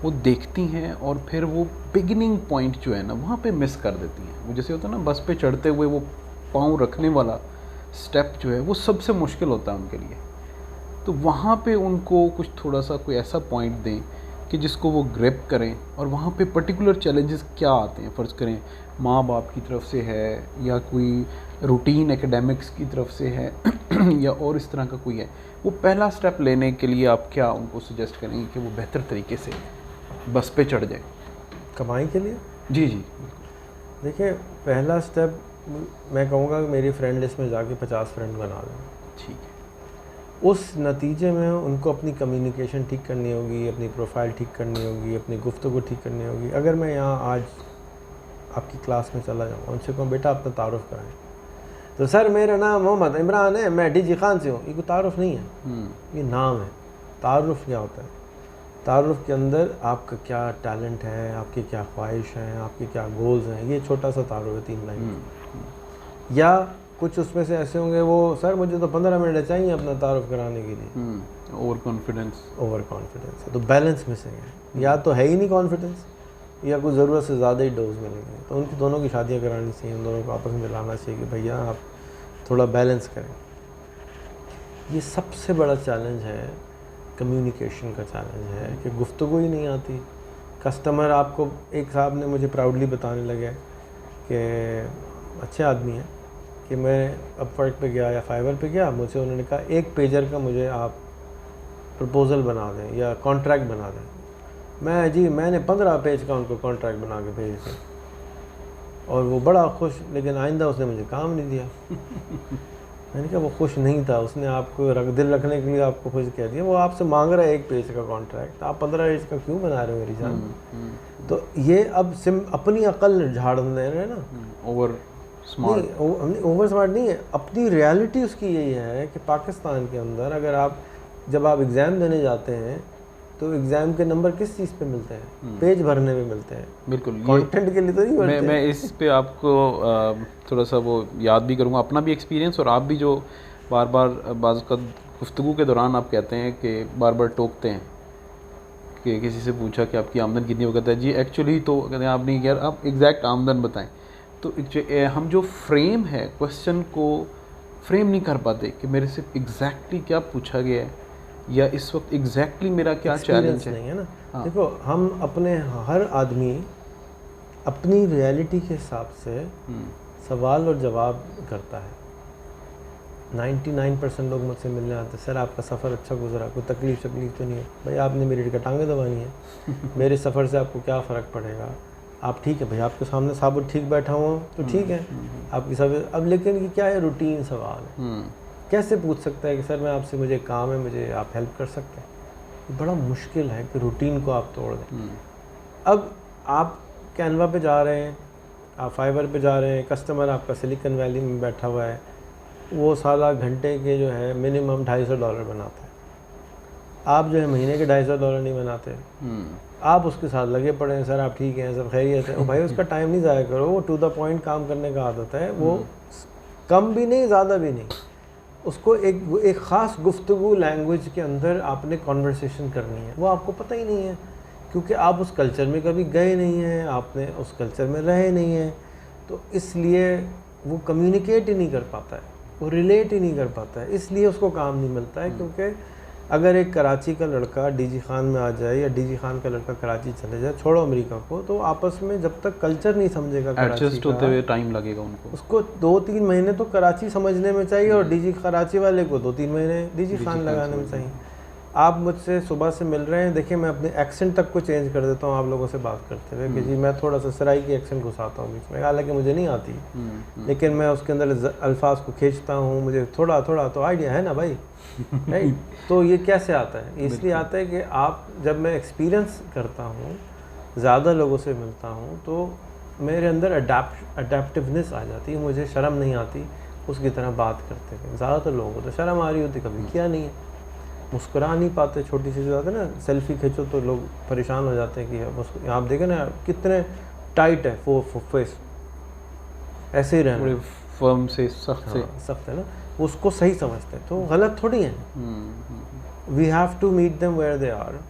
वो देखती हैं और फिर वो बिगिनिंग पॉइंट जो है ना वहाँ पे मिस कर देती हैं। वो जैसे होता है ना बस पे चढ़ते हुए वो पाँव रखने वाला स्टेप जो है वो सबसे मुश्किल होता है उनके लिए। तो वहाँ पे उनको कुछ थोड़ा सा कोई ऐसा पॉइंट दें कि जिसको वो ग्रिप करें, और वहाँ पे पर्टिकुलर चैलेंजेस क्या आते हैं, फ़र्ज़ करें माँ बाप की तरफ से है या कोई रूटीन एकेडमिक्स की तरफ से है या और इस तरह का कोई है, वो पहला स्टेप लेने के लिए आप क्या उनको सजेस्ट करेंगे कि वो बेहतर तरीके से बस पे चढ़ जाए कमाई के लिए? जी जी देखिए, पहला स्टेप मैं कहूँगा कि मेरी फ्रेंड लिस्ट में जाके 50 फ्रेंड बना लें। ठीक है। उस नतीजे में उनको अपनी कम्युनिकेशन ठीक करनी होगी, अपनी प्रोफाइल ठीक करनी होगी, अपनी गुफ्तगू ठीक करनी होगी। अगर मैं यहाँ आज आपकी क्लास में चला जाऊँ, उनसे कहूँ बेटा अपना तारुफ़ कराएं, तो सर मेरा नाम मोहम्मद इमरान है, मैं डीजी खान से हूँ, ये कोई तारुफ़ नहीं है, ये नाम है। तारुफ़ क्या होता है? तारुफ़ के अंदर आपका क्या टैलेंट है, आपकी क्या ख्वाहिश हैं, आपके क्या गोल्स हैं, ये छोटा सा तारुफ़ है 3 लाइन। या कुछ उसमें से ऐसे होंगे वो सर मुझे तो 15 मिनट चाहिए अपना तारुफ़ कराने के लिए। ओवर कॉन्फिडेंस है, तो बैलेंस मिसिंग है। या तो है ही नहीं कॉन्फिडेंस, या कुछ ज़रूरत से ज़्यादा ही डोज मिलेंगे। तो उनकी दोनों की शादियाँ करानी चाहिए, उन दोनों को आपस में मिलाना चाहिए कि भैया आप थोड़ा बैलेंस करें। ये सबसे बड़ा चैलेंज है, कम्युनिकेशन का चैलेंज है कि गुफ्तगू ही नहीं आती। कस्टमर आपको, एक साहब ने मुझे प्राउडली बताने लगे कि अच्छे आदमी हैं कि मैं अपवर्क पे गया या फाइवर पे गया, मुझे उन्होंने कहा 1 पेजर का मुझे आप प्रपोज़ल बना दें या कॉन्ट्रैक्ट बना दें। मैंने 15 पेज का उनको कॉन्ट्रैक्ट बना के भेज दिया और वो बड़ा खुश, लेकिन आइंदा उसने मुझे काम नहीं दिया। मैंने कहा वो खुश नहीं था, उसने आपको दिल रखने के लिए आपको खुश कह दिया। वो आपसे मांग रहा है 1 पेज का कॉन्ट्रैक्ट, आप 15 पेज का क्यों बना रहे हो मेरी जान? तो ये अब अपनी अकल झाड़ दे रहे हैं ना। ओवर स्मार्ट ओवर स्मार्ट नहीं है, अपनी रियलिटी उसकी यही है कि पाकिस्तान के अंदर अगर जब आप एग्ज़ाम देने जाते हैं तो एग्ज़ाम के नंबर किस चीज़ पे मिलते हैं? पेज भरने में मिलते हैं। बिल्कुल, कंटेंट के लिए तो नहीं भरते। मैं इस पे आपको थोड़ा सा वो याद भी करूँगा, अपना भी एक्सपीरियंस, और आप भी जो बार बार बाज़ का गुफ्तगू के दौरान आप कहते हैं कि बार बार टोकते हैं कि किसी से पूछा कि आपकी आमदन कितनी हो, कहता है जी एक्चुअली तो कहते हैं आप नहीं यार आप एग्जैक्ट आमदन बताएं। तो हम जो फ्रेम है क्वेश्चन को फ्रेम नहीं कर पाते कि मेरे से एग्जैक्टली क्या पूछा गया है या इस वक्त एग्जैक्टली मेरा क्या चैलेंज है। नहीं है ना। हाँ। देखो, हम अपने हर आदमी अपनी रियलिटी के हिसाब से सवाल और जवाब करता है। 99% लोग मुझसे मिलने आते हैं, सर आपका सफ़र अच्छा गुजरा, कोई तकलीफ़ तो नहीं है? भाई आपने मेरी टांगें दबानी है, मेरे सफ़र से आपको क्या फ़र्क पड़ेगा? आप ठीक है भाई, आपके सामने साबुत ठीक बैठा हुआ तो ठीक है आपकी सब। अब लेकिन ये क्या है, रूटीन सवाल है। कैसे पूछ सकता है कि सर मैं आपसे, मुझे काम है, मुझे आप हेल्प कर सकते हैं? ये बड़ा मुश्किल है कि रूटीन को आप तोड़ दें। अब आप कैनवा पे जा रहे हैं, आप फाइवर पे जा रहे हैं, कस्टमर आपका सिलिकॉन वैली में बैठा हुआ है, वो साला घंटे के जो है मिनिमम $250 बनाता है। आप जो है महीने के $250 नहीं बनाते। आप उसके साथ लगे पड़े हैं, सर आप ठीक हैं, सब खैरियत है। भाई उसका टाइम नहीं ज़ाया करो, वो टू द पॉइंट काम करने का आदत है, वो कम भी नहीं ज़्यादा भी नहीं। उसको एक ख़ास गुफ्तगू लैंग्वेज के अंदर आपने कॉन्वर्सेशन करनी है, वो आपको पता ही नहीं है क्योंकि आप उस कल्चर में कभी गए नहीं हैं, आपने उस कल्चर में रहे नहीं हैं, तो इसलिए वो कम्युनिकेट ही नहीं कर पाता है, वो रिलेट ही नहीं कर पाता है, इसलिए उसको काम नहीं मिलता है। क्योंकि अगर एक कराची का लड़का डीजी खान में आ जाए या डीजी खान का लड़का कराची चले जाए, छोड़ो अमेरिका को, तो आपस में जब तक कल्चर नहीं समझेगा एडजस्ट होते हुए टाइम लगेगा उनको। उसको 2-3 महीने तो कराची समझने में चाहिए और डीजी कराची वाले को 2-3 महीने डीजी खान लगाने में चाहिए। आप मुझसे सुबह से मिल रहे हैं, देखिए मैं अपने एक्सेंट तक को चेंज कर देता हूँ आप लोगों से बात करते हुए कि जी मैं थोड़ा सा सराई की एक्सेंट घुसाता हूँ बीच में, हालांकि मुझे नहीं आती, लेकिन मैं उसके अंदर अल्फाज को खींचता हूँ, मुझे थोड़ा थोड़ा तो आइडिया है ना भाई। राइट। तो ये कैसे आता है? इसलिए आता है कि आप, जब मैं एक्सपीरियंस करता हूँ, ज़्यादा लोगों से मिलता हूँ, तो मेरे अंदर अडेप्टिवनेस आ जाती है, मुझे शर्म नहीं आती उसकी तरह बात करते हुए। ज़्यादातर लोगों को तो शर्म आ रही होती, कभी किया नहीं है। मुस्कुरा नहीं पाते, छोटी सी बात है ना, सेल्फी खींचो तो लोग परेशान हो जाते हैं कि आप देखें ना कितने टाइट है फेस, ऐसे ही रहना, फर्म से सख्त सख्त है ना, उसको सही समझते हैं, तो गलत थोड़ी है। We have to meet them where they are.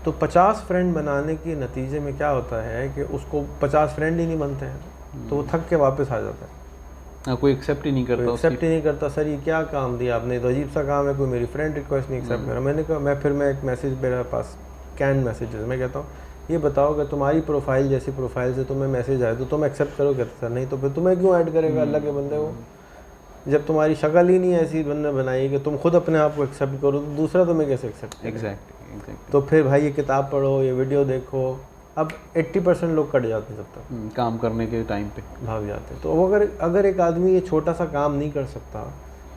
तो 50 फ्रेंड बनाने के नतीजे में क्या होता है कि उसको 50 फ्रेंड ही नहीं बनते हैं, तो वो थक के वापस आ जाता है। कोई एक्सेप्ट ही नहीं करता, एक्सेप्ट ही नहीं करता। सर ये क्या काम दिया आपने, तो अजीब सा काम है, कोई मेरी फ्रेंड रिक्वेस्ट नहीं एक्सेप्ट करा। मैंने कहा मैं एक मैसेज मेरे पास कैन मैसेजेस, मैं कहता हूँ ये बताओ कि तुम्हारी प्रोफाइल जैसी प्रोफाइल से तुम्हें मैसेज आए तो तुम एक्सेप्ट करोगे? सर नहीं, तो फिर तुम्हें क्यों ऐड करेगा अल्लाह के बंदे को? जब तुम्हारी शक्ल ही नहीं ऐसी बंदे बनाई कि तुम खुद अपने आप को एक्सेप्ट करो, तो दूसरा तुम्हें कैसे एक्सेप्ट करेगा? एग्जैक्टली। तो फिर भाई ये किताब पढ़ो, ये वीडियो देखो। अब 80% लोग कट जाते हैं, जब तक काम करने के टाइम पे भाग जाते हैं। तो वो अगर एक आदमी ये छोटा सा काम नहीं कर सकता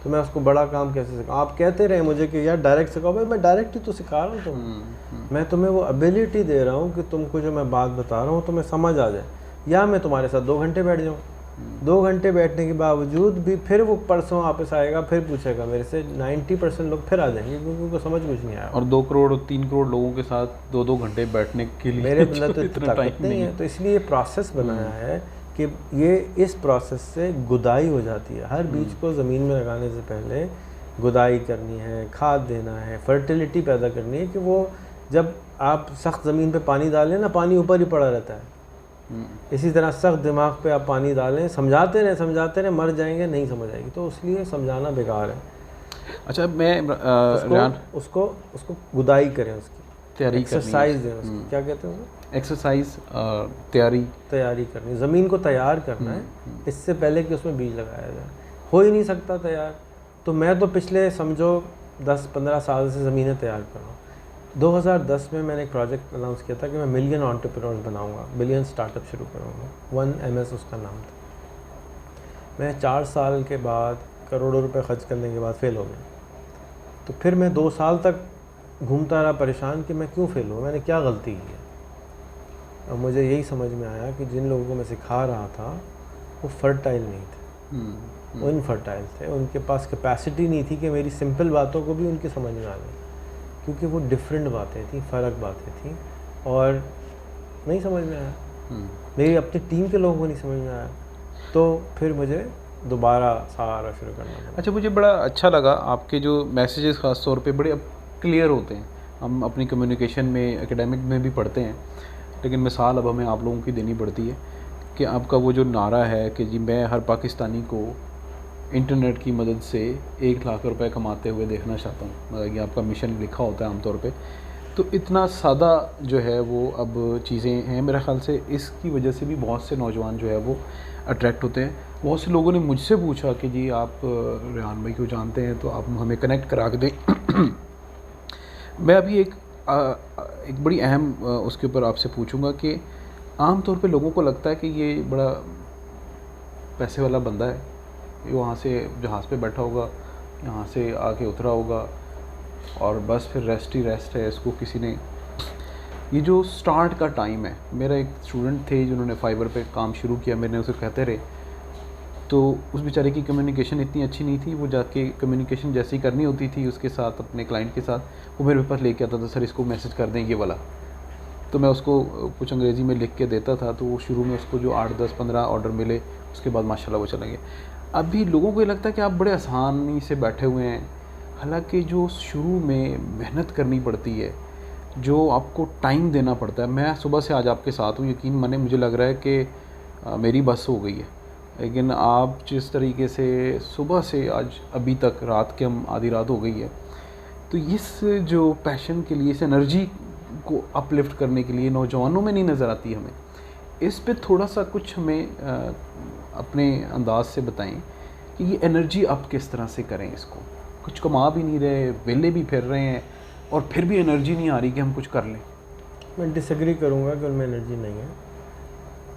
तो मैं उसको बड़ा काम कैसे सिखाऊं? आप कहते रहे मुझे कि यार डायरेक्ट सिखाओ, भाई मैं डायरेक्ट ही तो सिखा रहा हूँ तुम्हें। मैं तुम्हें वो एबिलिटी दे रहा हूँ कि तुमको जो मैं बात बता रहा हूँ तुम्हें समझ आ जाए। या मैं तुम्हारे साथ 2 घंटे बैठ जाऊँ, 2 घंटे बैठने के बावजूद भी फिर वो परसों वापस आएगा, फिर पूछेगा मेरे से, 90% लोग फिर आ जाएंगे क्योंकि उनको समझ कुछ नहीं आया। और 2 करोड़ 3 करोड़ लोगों के साथ 2-2 घंटे बैठने के लिए मेरे अंदर तो इतना ताकत नहीं है। तो इसलिए प्रोसेस बनाया है कि ये इस प्रोसेस से गुदाई हो जाती है। हर बीज को ज़मीन में लगाने से पहले गुदाई करनी है, खाद देना है, फर्टिलिटी पैदा करनी है कि वो जब आप सख्त ज़मीन पे पानी डालें ना, पानी ऊपर ही पड़ा रहता है। इसी तरह सख्त दिमाग पे आप पानी डालें, समझाते रहे, मर जाएंगे, नहीं समझ आएगी। तो इसलिए समझाना बेकार है। अच्छा, मैं उसको गुदाई करें, उसकी तैयारी, एक्सरसाइज दें उसकी, क्या कहते हैं एक्सरसाइज, तैयारी करनी, ज़मीन को तैयार करना है इससे पहले कि उसमें बीज लगाया जाए। हो ही नहीं सकता तैयार। तो मैं तो पिछले समझो 10-15 साल से ज़मीनें तैयार कर रहा हूँ। 2010 में मैंने एक प्रोजेक्ट अनाउंस किया था कि मैं मिलियन एंटरप्रेन्योर्स बनाऊंगा, मिलियन स्टार्टअप शुरू करूँगा। 1MS उसका नाम था। मैं 4 साल के बाद करोड़ों रुपए खर्च करने के बाद फेल हो गया। तो फिर मैं 2 साल तक घूमता रहा परेशान कि मैं क्यों फेल हुआ, मैंने क्या गलती की है। और मुझे यही समझ में आया कि जिन लोगों को मैं सिखा रहा था वो फर्टाइल नहीं थे, वो इनफर्टाइल थे। उनके पास कैपेसिटी नहीं थी कि मेरी सिंपल बातों को भी उनकी समझ में आ गई, क्योंकि वो डिफरेंट बातें थी, फ़र्क बातें थी और नहीं समझ में आया। मेरी अपनी टीम के लोगों को नहीं समझ में आया। तो फिर मुझे दोबारा सारा शुरू करना पड़ा। अच्छा, मुझे बड़ा अच्छा लगा आपके जो मैसेजेस ख़ास तौर पे बड़े क्लियर होते हैं। हम अपनी कम्युनिकेशन में, एकेडमिक में भी पढ़ते हैं, लेकिन मिसाल अब हमें आप लोगों की देनी पड़ती है कि आपका वो जो नारा है कि जी मैं हर पाकिस्तानी को इंटरनेट की मदद से 1 लाख रुपए कमाते हुए देखना चाहता हूँ, मतलब ये आपका मिशन लिखा होता है आमतौर पे। तो इतना सादा जो है वो अब चीज़ें हैं, मेरे ख़्याल से इसकी वजह से भी बहुत से नौजवान जो है वो अट्रैक्ट होते हैं। बहुत से लोगों ने मुझसे पूछा कि जी आप रेहान भाई को जानते हैं तो आप हमें कनेक्ट करा के दें। मैं अभी एक बड़ी अहम उसके ऊपर आपसे पूछूंगा कि आम तौर पे लोगों को लगता है कि ये बड़ा पैसे वाला बंदा है, ये वहाँ से जहाज़ पे बैठा होगा, यहाँ से आके उतरा होगा और बस फिर रेस्ट ही रेस्ट है। इसको किसी ने, ये जो स्टार्ट का टाइम है, मेरा एक स्टूडेंट थे जिन्होंने फाइवर पे काम शुरू किया, मैंने उसे कहते रहे, तो उस बेचारे की कम्युनिकेशन इतनी अच्छी नहीं थी। वो जाके कम्युनिकेशन जैसी करनी होती थी उसके साथ, अपने क्लाइंट के साथ, वो मेरे पास लेके आता था, सर इसको मैसेज कर दें ये वाला। तो मैं उसको कुछ अंग्रेज़ी में लिख के देता था। तो वो शुरू में उसको जो 8, 10, 15 ऑर्डर मिले, उसके बाद माशाल्लाह वो चला गया। अभी लोगों को ये लगता है कि आप बड़े आसानी से बैठे हुए हैं, हालांकि जो शुरू में मेहनत करनी पड़ती है, जो आपको टाइम देना पड़ता है। मैं सुबह से आज आपके साथ हूँ, यकीन माने मुझे लग रहा है कि मेरी बस हो गई है, लेकिन आप जिस तरीके से सुबह से आज अभी तक, रात के हम आधी रात हो गई है, तो इस जो पैशन के लिए, इस एनर्जी को अपलिफ्ट करने के लिए नौजवानों में नहीं नज़र आती हमें। इस पे थोड़ा सा कुछ हमें अपने अंदाज से बताएं कि ये एनर्जी आप किस तरह से करें इसको। कुछ कमा भी नहीं रहे, वेले भी फिर रहे हैं और फिर भी एनर्जी नहीं आ रही कि हम कुछ कर लें। मैं डिसएग्री करूँगा कि उनमें एनर्जी नहीं है।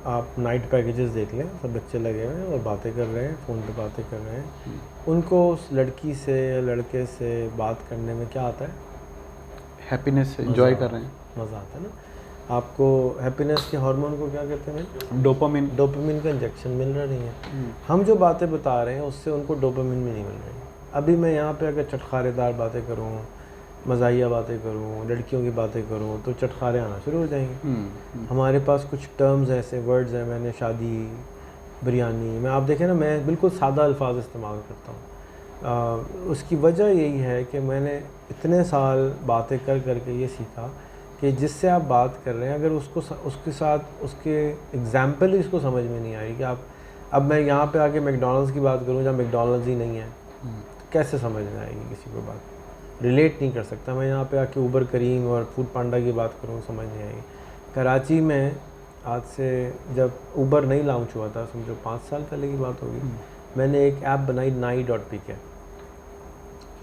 आप नाइट पैकेजेस देख लें, सब बच्चे लगे हुए हैं और बातें कर रहे हैं, फ़ोन पे बातें कर रहे हैं। उनको उस लड़की से या लड़के से बात करने में क्या आता है? हैप्पीनेस, एंजॉय कर रहे हैं, मज़ा आता है ना। आपको हैप्पीनेस के हार्मोन को क्या कहते हैं? डोपामिन का इंजेक्शन मिल रहा नहीं है। हम जो बातें बता रहे हैं उससे उनको डोपामिन भी नहीं मिल रही। अभी मैं यहाँ पे अगर चटखारेदार बातें करूँ, मज़ाहिया बातें करूँ, लड़कियों की बातें करूँ, तो चटखारे आना शुरू हो जाएंगे। हमारे पास कुछ टर्म्स ऐसे वर्ड्स हैं, मैंने शादी, बिरयानी, मैं आप देखें ना, मैं बिल्कुल सादा अल्फाज इस्तेमाल करता हूँ। उसकी वजह यही है कि मैंने इतने साल बातें कर करके ये सीखा कि जिससे आप बात कर रहे हैं, अगर उसके साथ उसके एग्जाम्पल ही उसको समझ में नहीं आई कि आप, अब मैं यहाँ पे आके मैकडॉनल्ड्स की बात करूँ जहाँ मैकडॉनल्ड्स ही नहीं है, तो कैसे समझ में आएगी किसी को बात, रिलेट नहीं कर सकता। मैं यहाँ पे आके ऊबर करीम और फूड पांडा की बात करूँ, समझ नहीं आएगी। कराची में आज से जब ऊबर नहीं लॉन्च हुआ था, समझो 5 साल पहले की बात होगी, मैंने एक ऐप बनाई nai.pk,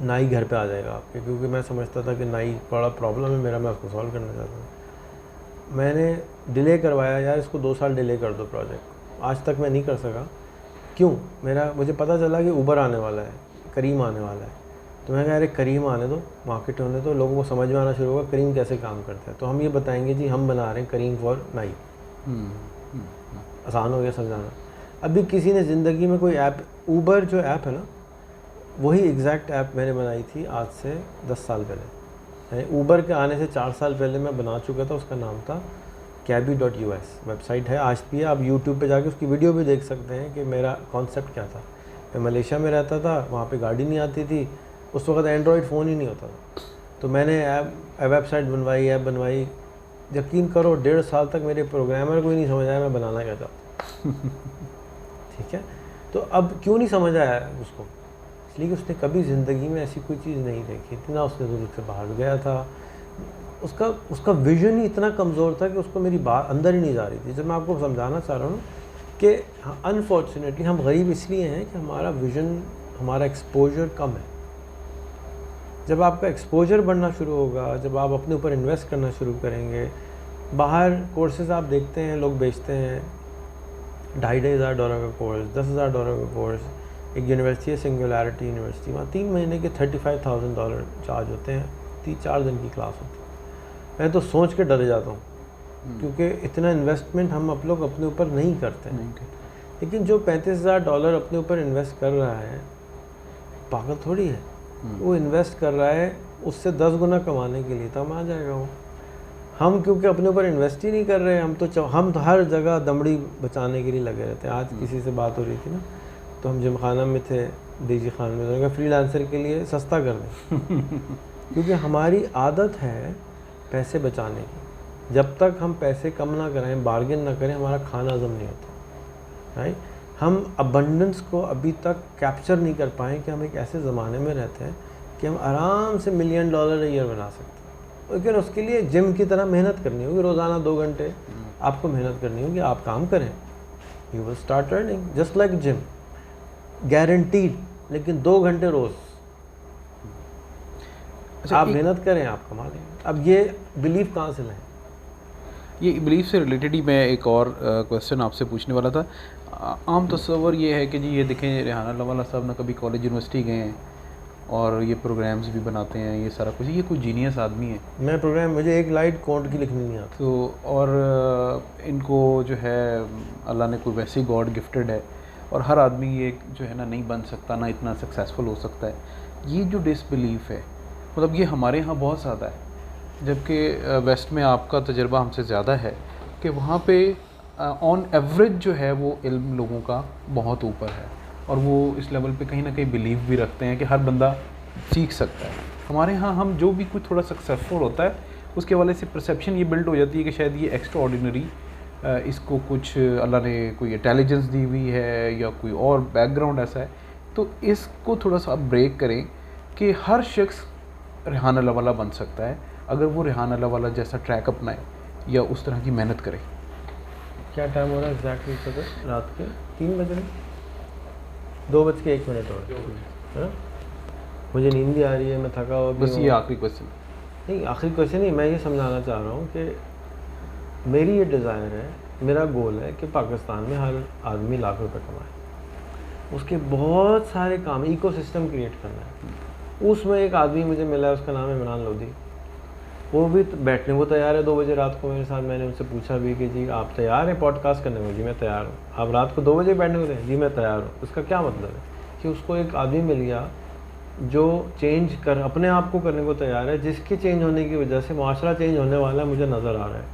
नाई घर पे आ जाएगा आपके, क्योंकि मैं समझता था कि नाई बड़ा प्रॉब्लम है मेरा, मैं उसको सॉल्व करना चाहता हूँ। मैंने डिले करवाया, यार इसको 2 साल डिले कर दो प्रोजेक्ट, आज तक मैं नहीं कर सका। क्यों? मुझे पता चला कि ऊबर आने वाला है, करीम आने वाला है, तो मैं कह रहे करीम आने दो, मार्केट होने दो, लोगों को समझ में आना शुरू होगा करीम कैसे काम करता है, तो हम ये बताएंगे जी हम बना रहे हैं करीम फॉर नाई। आसान हो गया समझाना। अभी किसी ने ज़िंदगी में कोई ऐप, ऊबर जो ऐप है ना, वही एग्जैक्ट ऐप मैंने बनाई थी आज से 10 साल पहले। ऊबर के आने से 4 साल पहले मैं बना चुका था, उसका नाम था Cabby.us, वेबसाइट है आज भी, आप यूट्यूब पे जाके उसकी वीडियो भी देख सकते हैं कि मेरा कॉन्सेप्ट क्या था। मैं मलेशिया में रहता था, वहाँ पे गाड़ी नहीं आती थी, उस वक्त एंड्रॉयड फ़ोन ही नहीं होता था, तो मैंने वेबसाइट बनवाई, ऐप बनवाई, यकीन करो 1.5 साल तक मेरे प्रोग्रामर को ही नहीं समझ आया मैं बनाना क्या चाहता। ठीक है, तो अब क्यों नहीं समझ आया उसको? इसलिए कि उसने कभी ज़िंदगी में ऐसी कोई चीज़ नहीं देखी थी, ना उसने ज़रूरत से बाहर गया था, उसका विज़न ही इतना कमज़ोर था कि उसको मेरी बात अंदर ही नहीं जा रही थी। जब मैं आपको समझाना चाह रहा हूँ कि अनफॉर्चुनेटली हम गरीब इसलिए हैं कि हमारा विज़न, हमारा एक्सपोजर कम है। जब आपका एक्सपोजर बढ़ना शुरू होगा, जब आप अपने ऊपर इन्वेस्ट करना शुरू करेंगे, बाहर कोर्सेज़ आप देखते हैं लोग बेचते हैं $2,500 का कोर्स, $10,000 का कोर्स, एक यूनिवर्सिटी है सिंगुलैरिटी यूनिवर्सिटी, वहाँ 3 महीने के $35,000 चार्ज होते हैं, 3-4 दिन की क्लास होती है। मैं तो सोच के डर जाता हूँ, क्योंकि इतना इन्वेस्टमेंट हम आप लोग अपने ऊपर नहीं करते हैं। लेकिन जो $35,000 अपने ऊपर इन्वेस्ट कर रहा है, पागल थोड़ी है, वो इन्वेस्ट कर रहा है उससे 10 गुना कमाने के लिए, तब आ जाएगा वो। हम क्योंकि अपने ऊपर इन्वेस्ट ही नहीं कर रहे हैं, हम तो हर जगह दमड़ी बचाने के लिए लगे रहते हैं। आज किसी से बात हो रही थी ना, तो हम जिमखाना में थे, डीजी खान में, तो फ्रीलांसर के लिए सस्ता कर दें क्योंकि हमारी आदत है पैसे बचाने की। जब तक हम पैसे कम ना कराएं, बार्गेन ना करें, हमारा खाना हज़म नहीं होता, राइट। हम अबंडेंस को अभी तक कैप्चर नहीं कर पाए कि हम एक ऐसे ज़माने में रहते हैं कि हम आराम से $1 मिलियन ईयर बना सकते हैं। लेकिन उसके लिए जिम की तरह मेहनत करनी होगी, रोज़ाना 2 घंटे आपको मेहनत करनी होगी, आप काम करें, you will start earning just like gym, guaranteed. लेकिन 2 घंटे रोज़ आप मेहनत करें, आप कमा लेंगे। अब ये बिलीफ कहाँ से लाएं? ये बिलीफ से रिलेटेड ही मैं एक और क्वेश्चन आपसे पूछने वाला था। आम तस्वर ये है कि जी ये देखें, रेहाना लवाला साहब ना कभी कॉलेज यूनिवर्सिटी गए हैं और ये प्रोग्राम्स भी बनाते हैं, ये सारा कुछ, ये कोई जीनियस आदमी है। मैं प्रोग्राम, मुझे एक लाइट कोड की लिखनी नहीं आती। तो और इनको जो है अल्लाह ने कोई वैसे ही गॉड गिफ्टेड है, और हर आदमी ये जो है ना नहीं बन सकता, ना इतना सक्सेसफुल हो सकता है। ये जो डिसबिलीफ है, मतलब ये हमारे यहाँ बहुत ज़्यादा है, जबकि वेस्ट में आपका तजर्बा हमसे ज़्यादा है कि वहाँ पे ऑन एवरेज जो है वो इल्म लोगों का बहुत ऊपर है, और वो इस लेवल पे कहीं ना कहीं बिलीव भी रखते हैं कि हर बंदा सीख सकता है। हमारे यहाँ हम जो भी कुछ थोड़ा सक्सेसफुल होता है उसके वाले से परसेप्शन ये बिल्ड हो जाती है कि शायद ये एक्स्ट्रा ऑर्डिनरी, इसको कुछ अल्लाह ने कोई इंटेलिजेंस दी हुई है या कोई और बैकग्राउंड ऐसा है। तो इसको थोड़ा सा ब्रेक करें कि हर शख्स रेहाना लवाला बन सकता है अगर वो रेहाना लवाला जैसा ट्रैक अपनाए या उस तरह की मेहनत करे। क्या टाइम हो रहा है एग्जैक्टली सर? रात के 3 बज रहे, 2:01 और है ना? मुझे नींद भी आ रही है, मैं थका हुआ भी। बस ये आखिरी क्वेश्चन नहीं, आखिरी क्वेश्चन नहीं, मैं ये समझाना चाह रहा हूँ कि मेरी ये डिज़ायर है, मेरा गोल है कि पाकिस्तान में हर आदमी लाख रुपए कमाए। उसके बहुत सारे काम, इकोसिस्टम क्रिएट करना है। उसमें एक आदमी मुझे मिला है, उसका नाम है इमरान लोधी। वो भी बैठने को तैयार है 2 बजे रात को मेरे साथ। मैंने उनसे पूछा भी कि जी आप तैयार हैं पॉडकास्ट करने में? जी मैं तैयार हूँ। आप रात को 2 बजे बैठने को तैयार? जी मैं तैयार हूँ। उसका क्या मतलब है कि उसको एक आदमी मिल गया जो चेंज कर अपने आप को करने को तैयार है, जिसके चेंज होने की वजह से माशरा चेंज होने वाला है, मुझे नज़र आ रहा है।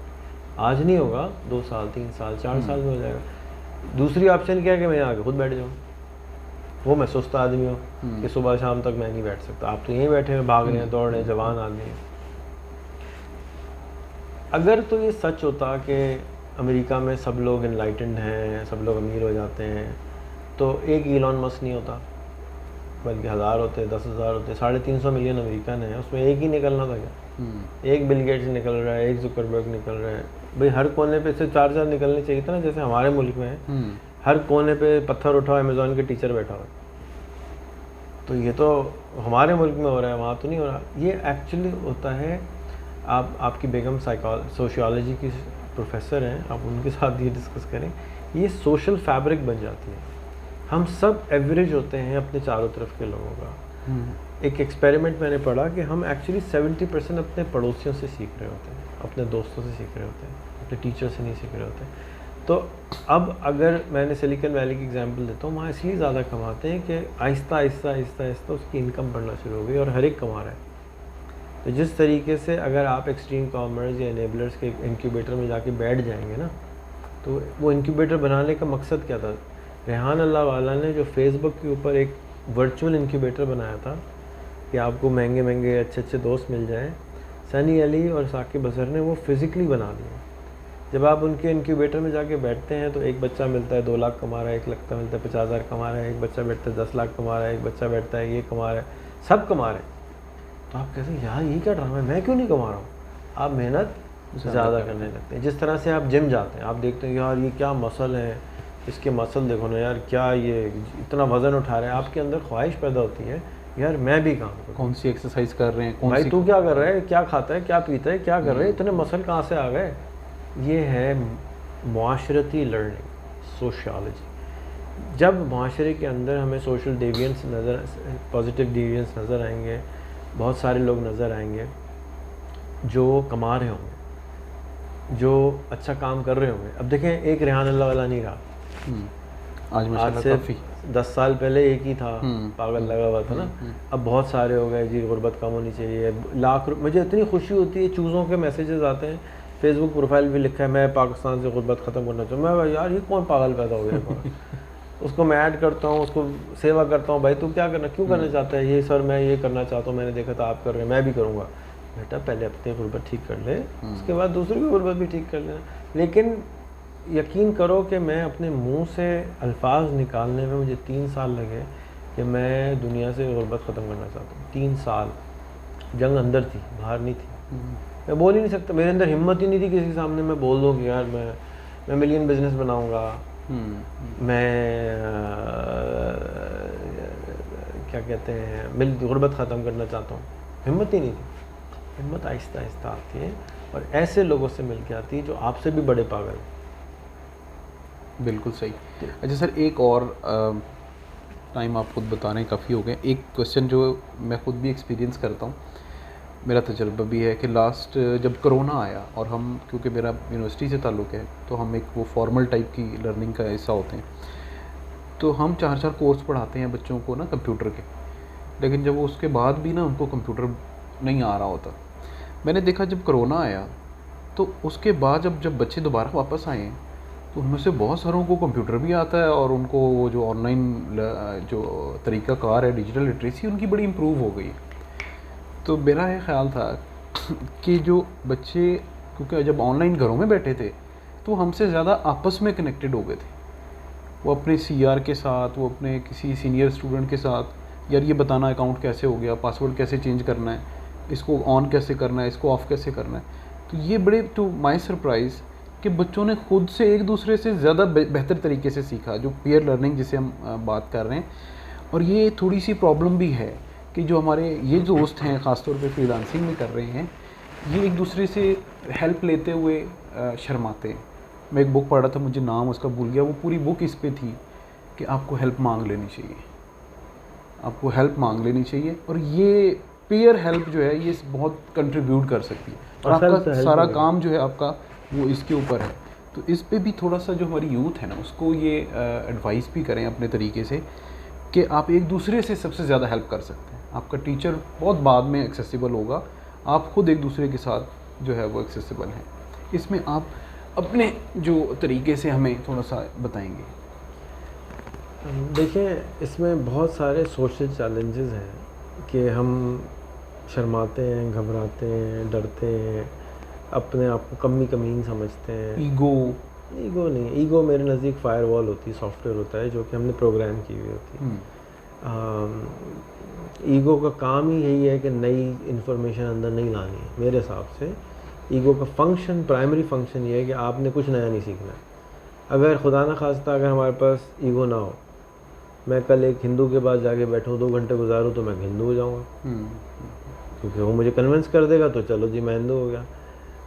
आज नहीं होगा, 2 साल 3 साल 4 साल में हो जाएगा। दूसरी ऑप्शन क्या है कि मैं आके खुद बैठ जाऊँ, वो मैं सुस्त आदमी हूँ कि सुबह शाम तक मैं नहीं बैठ सकता। आप तो यहीं बैठे हैं, भाग रहे हैं, दौड़ रहे हैं, जवान आदमी हैं। अगर तो ये सच होता कि अमेरिका में सब लोग इनलाइटेंड हैं, सब लोग अमीर हो जाते हैं, तो एक इलॉन मस्क नहीं होता, बल्कि 1000 होते, 10,000 होते। 350 मिलियन अमेरिकन है, उसमें एक ही निकलना था क्या? एक बिल गेट्स निकल रहा है, एक जुकरबर्ग निकल रहा है। भाई हर कोने पे से 4 निकलने चाहिए था ना, जैसे हमारे मुल्क में है। हर कोने पे पत्थर उठाओ, अमेज़ॉन के टीचर बैठा हुआ। तो ये तो हमारे मुल्क में हो रहा है, वहाँ तो नहीं हो रहा। ये एक्चुअली होता है, आपकी बेगम सोशियोलॉजी की प्रोफेसर हैं, आप उनके साथ ये डिस्कस करें, ये सोशल फैब्रिक बन जाती है। हम सब एवरेज होते हैं अपने चारों तरफ के लोगों का। एक एक्सपेरिमेंट मैंने पढ़ा कि हम एक्चुअली 70% अपने पड़ोसियों से सीख रहे होते हैं, अपने दोस्तों से सीख रहे होते हैं, अपने टीचर से नहीं सीख रहे होते हैं। तो अब अगर मैंने सिलिकॉन वैली की एग्जांपल देता हूँ, वहाँ इसलिए ज़्यादा कमाते हैं कि आहिस्ता आहिस्ता आहिस्ता आहिस्ता उसकी इनकम बढ़ना शुरू हो गई और हर एक कमा रहा है। तो जिस तरीके से अगर आप एक्सट्रीम कॉमर्स या एनेबलर्स के इंक्यूबेटर में जाके बैठ जाएंगे ना, तो वो इंक्यूबेटर बनाने का मकसद क्या था? रेहान अल्लाह वाला ने जो फेसबुक के ऊपर एक वर्चुअल इंक्यूबेटर बनाया था कि आपको महंगे महंगे अच्छे अच्छे दोस्त मिल जाएं, सनी अली और साकिब अजहर ने वो फिज़िकली बना दिया। जब आप उनके इंक्यूबेटर में जाके बैठते हैं तो एक बच्चा मिलता है 2 लाख कमा रहा है, एक लाख मिलता है 50,000 कमा रहा है, एक बच्चा बैठता है 10 लाख कमा रहा है, एक बच्चा बैठता है ये कमा रहा है, सब कमा रहे हैं। तो आप कहते हैं यार ये क्या ड्रामा है, मैं क्यों नहीं कमा रहा हूँ? आप मेहनत ज़्यादा करने लगते हैं। जिस तरह से आप जिम जाते हैं, आप देखते हैं यार ये क्या मसल है, इसके मसल देखो ना यार, क्या ये इतना वज़न उठा रहे हैं, आपके अंदर ख्वाहिश पैदा होती है यार मैं भी काम करूँ। कौन सी एक्सरसाइज कर रहे हैं, भाई तू क्या कर रहा है, क्या खाता है, क्या पीता है, क्या कर रहे हैं, इतने मसल कहाँ से आ गए? ये है मुआशरती लर्निंग, सोशियोलॉजी। जब मुआशरे के अंदर हमें सोशल डेविएंस नज़र, पॉजिटिव डेविएंस नज़र आएंगे, बहुत सारे लोग नज़र आएंगे जो कमा रहे होंगे, जो अच्छा काम कर रहे होंगे। अब देखें, एक रेहान अल्लाह वाला नहीं रहा, आज से 10 साल पहले एक ही था, पागल लगा हुआ था ना। अब बहुत सारे हो गए जी, गुर्बत कम होनी चाहिए, लाख। मुझे इतनी खुशी होती है, चूज़ों के मैसेजेस आते हैं, फेसबुक प्रोफाइल भी लिखा है मैं पाकिस्तान से गुर्बत ख़त्म करना चाहूँ। मैं यार ये कौन पागल पैदा हो गया? उसको मैं ऐड करता हूँ, उसको सेवा करता हूँ, भाई तू क्या करना, क्यों करना चाहता है? ये सर मैं ये करना चाहता हूँ, मैंने देखा था आप कर रहे हैं, मैं भी करूँगा। बेटा पहले अपनी गुर्बत ठीक कर ले, उसके बाद दूसरी की गुर्बत भी ठीक कर लेना। लेकिन यकीन करो कि मैं अपने मुंह से अल्फाज निकालने में मुझे 3 साल लगे कि मैं दुनिया से गुर्बत ख़त्म करना चाहता हूँ। 3 साल जंग अंदर थी, बाहर नहीं थी। मैं बोल ही नहीं सकता, मेरे अंदर हिम्मत ही नहीं थी किसी के सामने मैं बोल दूँ कि यार मैं मिलियन बिजनेस बनाऊँगा, मैं क्या कहते हैं गुर्बत ख़त्म करना चाहता हूँ। हिम्मत ही नहीं थी। हिम्मत आहिस्ता आहिस्ता आती है और ऐसे लोगों से मिल के आती है जो आपसे भी बड़े पागल हैं। बिल्कुल सही। अच्छा सर, एक और टाइम आप खुद बता रहे हैं काफ़ी हो गए, एक क्वेश्चन जो मैं खुद भी एक्सपीरियंस करता हूँ, मेरा तजर्बा भी है कि लास्ट जब कोरोना आया और हम, क्योंकि मेरा यूनिवर्सिटी से ताल्लुक़ है, तो हम एक वो फॉर्मल टाइप की लर्निंग का हिस्सा होते हैं, तो हम 4 कोर्स पढ़ाते हैं बच्चों को ना कंप्यूटर के। लेकिन जब उसके बाद भी ना उनको कंप्यूटर नहीं आ रहा होता, मैंने देखा जब कोरोना आया तो उसके बाद जब बच्चे दोबारा वापस आए तो उनमें से बहुत सारों को कंप्यूटर भी आता है और उनको वो जो ऑनलाइन जो तरीक़ाकार है, डिजिटल लिटरेसी उनकी बड़ी इम्प्रूव हो गई। तो मेरा ये ख्याल था कि जो बच्चे, क्योंकि जब ऑनलाइन घरों में बैठे थे तो हमसे ज़्यादा आपस में कनेक्टेड हो गए थे, वो अपने सीआर के साथ, वो अपने किसी सीनियर स्टूडेंट के साथ, यार ये बताना अकाउंट कैसे हो गया, पासवर्ड कैसे चेंज करना है, इसको ऑन कैसे करना है, इसको ऑफ़ कैसे करना है। तो ये बड़े, टू माई सरप्राइज़, कि बच्चों ने खुद से एक दूसरे से ज़्यादा बेहतर तरीके से सीखा, जो पीयर लर्निंग जिसे हम बात कर रहे हैं। और ये थोड़ी सी प्रॉब्लम भी है कि जो हमारे ये दोस्त हैं, ख़ासतौर पे फ्रीलांसिंग में कर रहे हैं, ये एक दूसरे से हेल्प लेते हुए शर्माते हैं। मैं एक बुक पढ़ रहा था, मुझे नाम उसका भूल गया, वो पूरी बुक इस पे थी कि आपको हेल्प मांग लेनी चाहिए, आपको हेल्प मांग लेनी चाहिए। और ये पीयर हेल्प जो है ये बहुत कंट्रीब्यूट कर सकती है और आपका सारा काम जो है आपका वो इसके ऊपर है। तो इस पे भी थोड़ा सा जो हमारी यूथ है ना, उसको ये एडवाइस भी करें अपने तरीके से कि आप एक दूसरे से सबसे ज़्यादा हेल्प कर सकते हैं। आपका टीचर बहुत बाद में एक्सेसिबल होगा, आप खुद एक दूसरे के साथ जो है वो एक्सेसिबल हैं। इसमें आप अपने जो तरीके से हमें थोड़ा सा बताएंगे। देखिए, इसमें बहुत सारे सोशल चैलेंजेस हैं कि हम शर्माते हैं, घबराते हैं, डरते हैं, अपने आप को कमीन समझते हैं। ईगो नहीं, ईगो मेरे नज़दीक फायरवॉल होती है, सॉफ्टवेयर होता है जो कि हमने प्रोग्राम की हुई होती है। ईगो का काम ही यही है कि नई इन्फॉर्मेशन अंदर नहीं लानी है। मेरे हिसाब से ईगो का फंक्शन, प्राइमरी फंक्शन ये है कि आपने कुछ नया नहीं सीखना है। अगर खुदा न खास्ता अगर हमारे पास ईगो ना हो, मैं कल एक हिंदू के पास जाके बैठूँ, 2 घंटे गुजारूँ, तो मैं हिंदू हो जाऊँगा, क्योंकि वो मुझे कन्विंस कर देगा, तो चलो जी मैं हिंदू हो गया।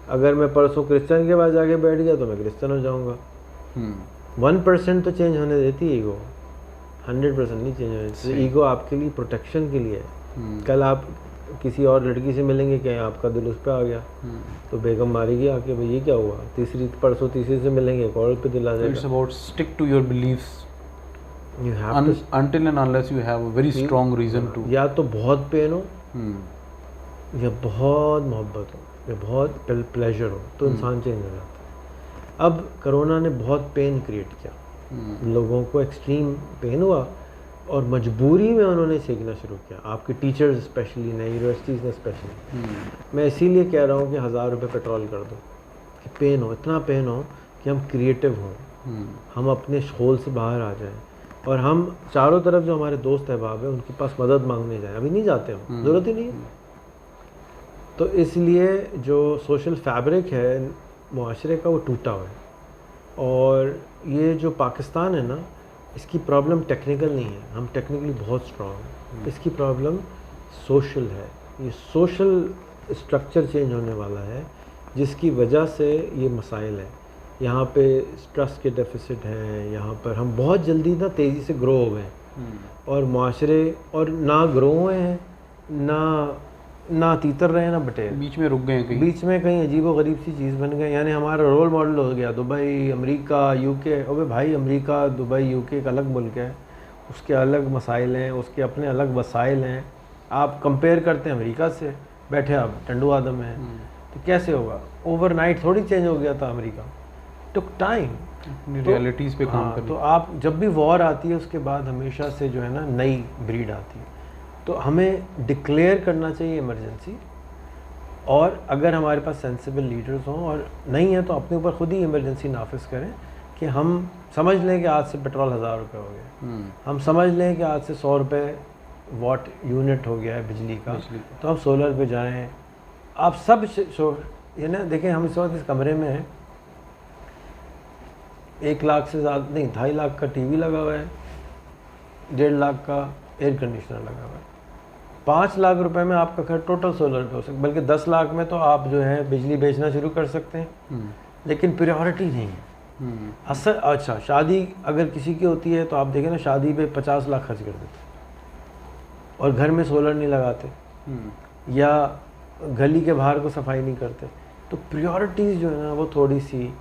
अगर मैं परसों क्रिश्चियन के पास जाके बैठ गया तो मैं क्रिश्चियन हो जाऊँगा। 1% तो चेंज होने देती है ईगो, 100% नहीं चेंज होने देती। ईगो आपके लिए प्रोटेक्शन के लिए है। कल आप किसी और लड़की से मिलेंगे, क्या आपका दिल उस पर आ गया तो बेगम मारेगी आके, भाई ये क्या हुआ। परसों तीसरी से मिलेंगे, एक और पे दिल आ जाएगा। It's about stick to your believes until and unless you have a very strong reason to। या तो बहुत पेन हो या बहुत मोहब्बत हो या बहुत प्लेजर हो, तो इंसान चेंज हो जाता है। अब कोरोना ने बहुत पेन क्रिएट किया, लोगों को एक्सट्रीम पेन हुआ और मजबूरी में उन्होंने सीखना शुरू किया। आपके टीचर्स स्पेशली ने, यूनिवर्सिटीज़ ने स्पेशली। मैं इसीलिए कह रहा हूँ कि 1000 रुपये पेट्रोल कर दो, कि पेन हो, इतना पेन हो कि हम क्रिएटिव हों, हम अपने शोल से बाहर आ जाएं, और हम चारों तरफ जो हमारे दोस्त अहबाब हैं उनके पास मदद मांगने जाएं। अभी नहीं जाते हम, ज़रूरत ही नहीं है। तो इसलिए जो सोशल फैब्रिक है मुआशरे का, वो टूटा हुआ है। और ये जो पाकिस्तान है ना, इसकी प्रॉब्लम टेक्निकल नहीं है, हम टेक्निकली बहुत स्ट्रॉन्ग हैं। इसकी प्रॉब्लम सोशल है। ये सोशल स्ट्रक्चर चेंज होने वाला है, जिसकी वजह से ये मसाइल हैं। यहाँ पे ट्रस्ट के डेफिसिट हैं, यहाँ पर हम बहुत जल्दी ना तेज़ी से ग्रो हो गए, और मुआशरे और ना ग्रो हुए हैं, ना तीतर रहे हैं, ना बटे, बीच में रुक गए, बीच में कहीं अजीबो गरीब सी चीज़ बन गए। यानी हमारा रोल मॉडल हो गया दुबई, अमेरिका, यूके। अबे भाई, अमेरिका, दुबई, यूके एक अलग मुल्क है, उसके अलग मसाइल हैं, उसके अपने अलग वसाइल हैं। आप कंपेयर करते हैं अमेरिका से, बैठे आप टंडू आदम हैं, तो कैसे होगा? ओवरनाइट थोड़ी चेंज हो गया था अमेरिका, टुक टाइम, रियलिटीज़ पे काम करना। तो आप जब भी वॉर आती है उसके बाद हमेशा से जो है ना नई ब्रीड आती है, तो हमें डिक्लेयर करना चाहिए इमरजेंसी। और अगर हमारे पास सेंसिबल लीडर्स हों, और नहीं है तो अपने ऊपर खुद ही इमरजेंसी नाफिज करें कि हम समझ लें कि आज से पेट्रोल 1000 रुपये हो गया, हम समझ लें कि आज से 100 रुपये वाट यूनिट हो गया है बिजली का, तो हम सोलर पे जाएं। आप सब ये ना देखें, हम इस वक्त इस कमरे में हैं, 1 लाख से ज़्यादा नहीं, 2.5 लाख का टीवी लगा हुआ है, 1.5 लाख का एयर कंडीशनर लगा हुआ है। 5 लाख रुपए में आपका घर टोटल सोलर पे हो सकता है, बल्कि 10 लाख में तो आप जो है बिजली बेचना शुरू कर सकते हैं। लेकिन प्रायोरिटी नहीं है असल। अच्छा, शादी अगर किसी की होती है तो आप देखें ना, शादी पे 50 लाख खर्च कर देते और घर में सोलर नहीं लगाते, या गली के बाहर को सफाई नहीं करते। तो प्रायोरिटीज़ जो है ना वो थोड़ी सी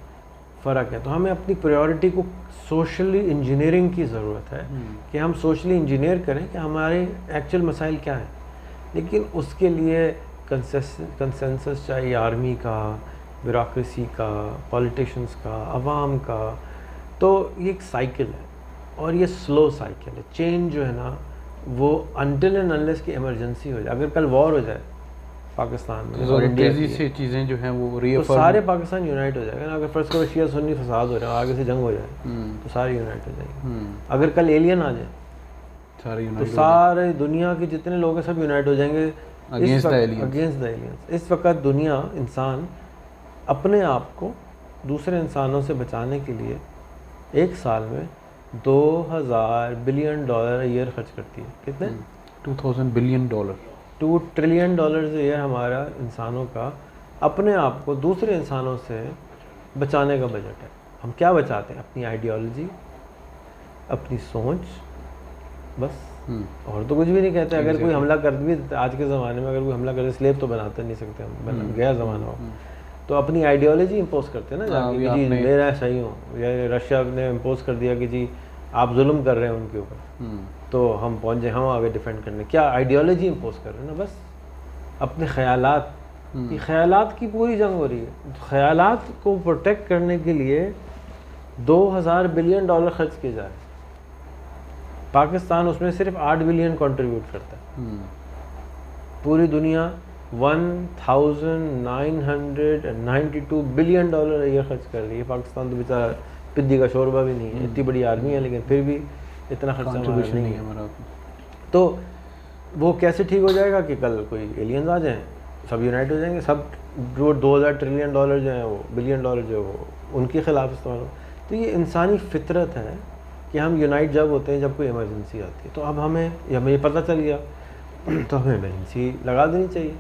फ़र्क है। तो हमें अपनी प्रायोरिटी को सोशली इंजीनियरिंग की ज़रूरत है, कि हम सोशली इंजीनियर करें कि हमारे एक्चुअल मसाइल क्या हैं। लेकिन उसके लिए कंसेंसस चाहिए, आर्मी का, ब्यूरोक्रेसी का, पॉलिटिशियंस का, अवाम का। तो ये एक साइकिल है, और ये स्लो साइकिल है। चेंज जो है ना वो अनटिल एंड अनलेस की इमरजेंसी हो जाए। अगर कल वॉर हो जाए पाकिस्तान में और इंडिया तेजी से चीज़ें जो हैं वो तो सारे पाकिस्तान यूनाइट हो जाएगा ना। अगर फर्स्ट को शिया सुन्नी फसाद हो रहा है, आगे से जंग हो जाए, तो सारे यूनाइट हो जाएंगे। अगर कल एलियन आ जाए तो सारे दुनिया के जितने लोग हैं सब यूनाइट हो जाएंगे अगेंस्ट द एलियंस। इस वक्त दुनिया, इंसान अपने आप को दूसरे इंसानों से बचाने के लिए एक साल में $2000 बिलियन ईयर खर्च करती है। कितने? 2000 बिलियन डॉलर, $2 ट्रिलियन ईयर हमारा इंसानों का अपने आप को दूसरे इंसानों से बचाने का बजट है। हम क्या बचाते हैं? अपनी आइडियोलॉजी, अपनी सोच, बस। और तो कुछ भी नहीं कहते। अगर कोई हमला कर भी, आज के ज़माने में अगर कोई हमला करे, स्लेब तो बनाते नहीं सकते हम, गया ज़माना हो, तो अपनी आइडियोलॉजी इम्पोज करते हैं ना, जाके कि जी मेरा सही हो। या रशिया ने इम्पोज कर दिया कि जी आप जुल्म कर रहे हैं उनके ऊपर, तो हम पहुंच जाए, हम आगे डिफेंड करने, क्या आइडियोलॉजी इम्पोज कर रहे हैं ना, बस अपने ख्यालात, ये ख्यालात की पूरी जंग हो रही है। ख्यालात को प्रोटेक्ट करने के लिए 2000 बिलियन डॉलर खर्च किए जा रहे हैं, पाकिस्तान उसमें सिर्फ 8 बिलियन कंट्रीब्यूट करता है। पूरी दुनिया 1992 बिलियन डॉलर ये खर्च कर रही है, पाकिस्तान तो बेचारा पिद्दी का शोरबा भी नहीं है, इतनी बड़ी आर्मी है लेकिन फिर भी इतना खर्चा नहीं है हमारा। तो वो कैसे ठीक हो जाएगा कि कल कोई एलियंस आ जाएं, सब यूनाइट हो जाएंगे, सब जो 2000 ट्रिलियन डॉलर जो है वो बिलियन डॉलर जो है वो उनके खिलाफ इस्तेमाल हो। तो ये इंसानी फितरत है कि हम यूनाइट जब होते हैं जब कोई इमरजेंसी आती है। तो अब हमें ये पता चल गया तो हमें इमरजेंसी लगा देनी चाहिए।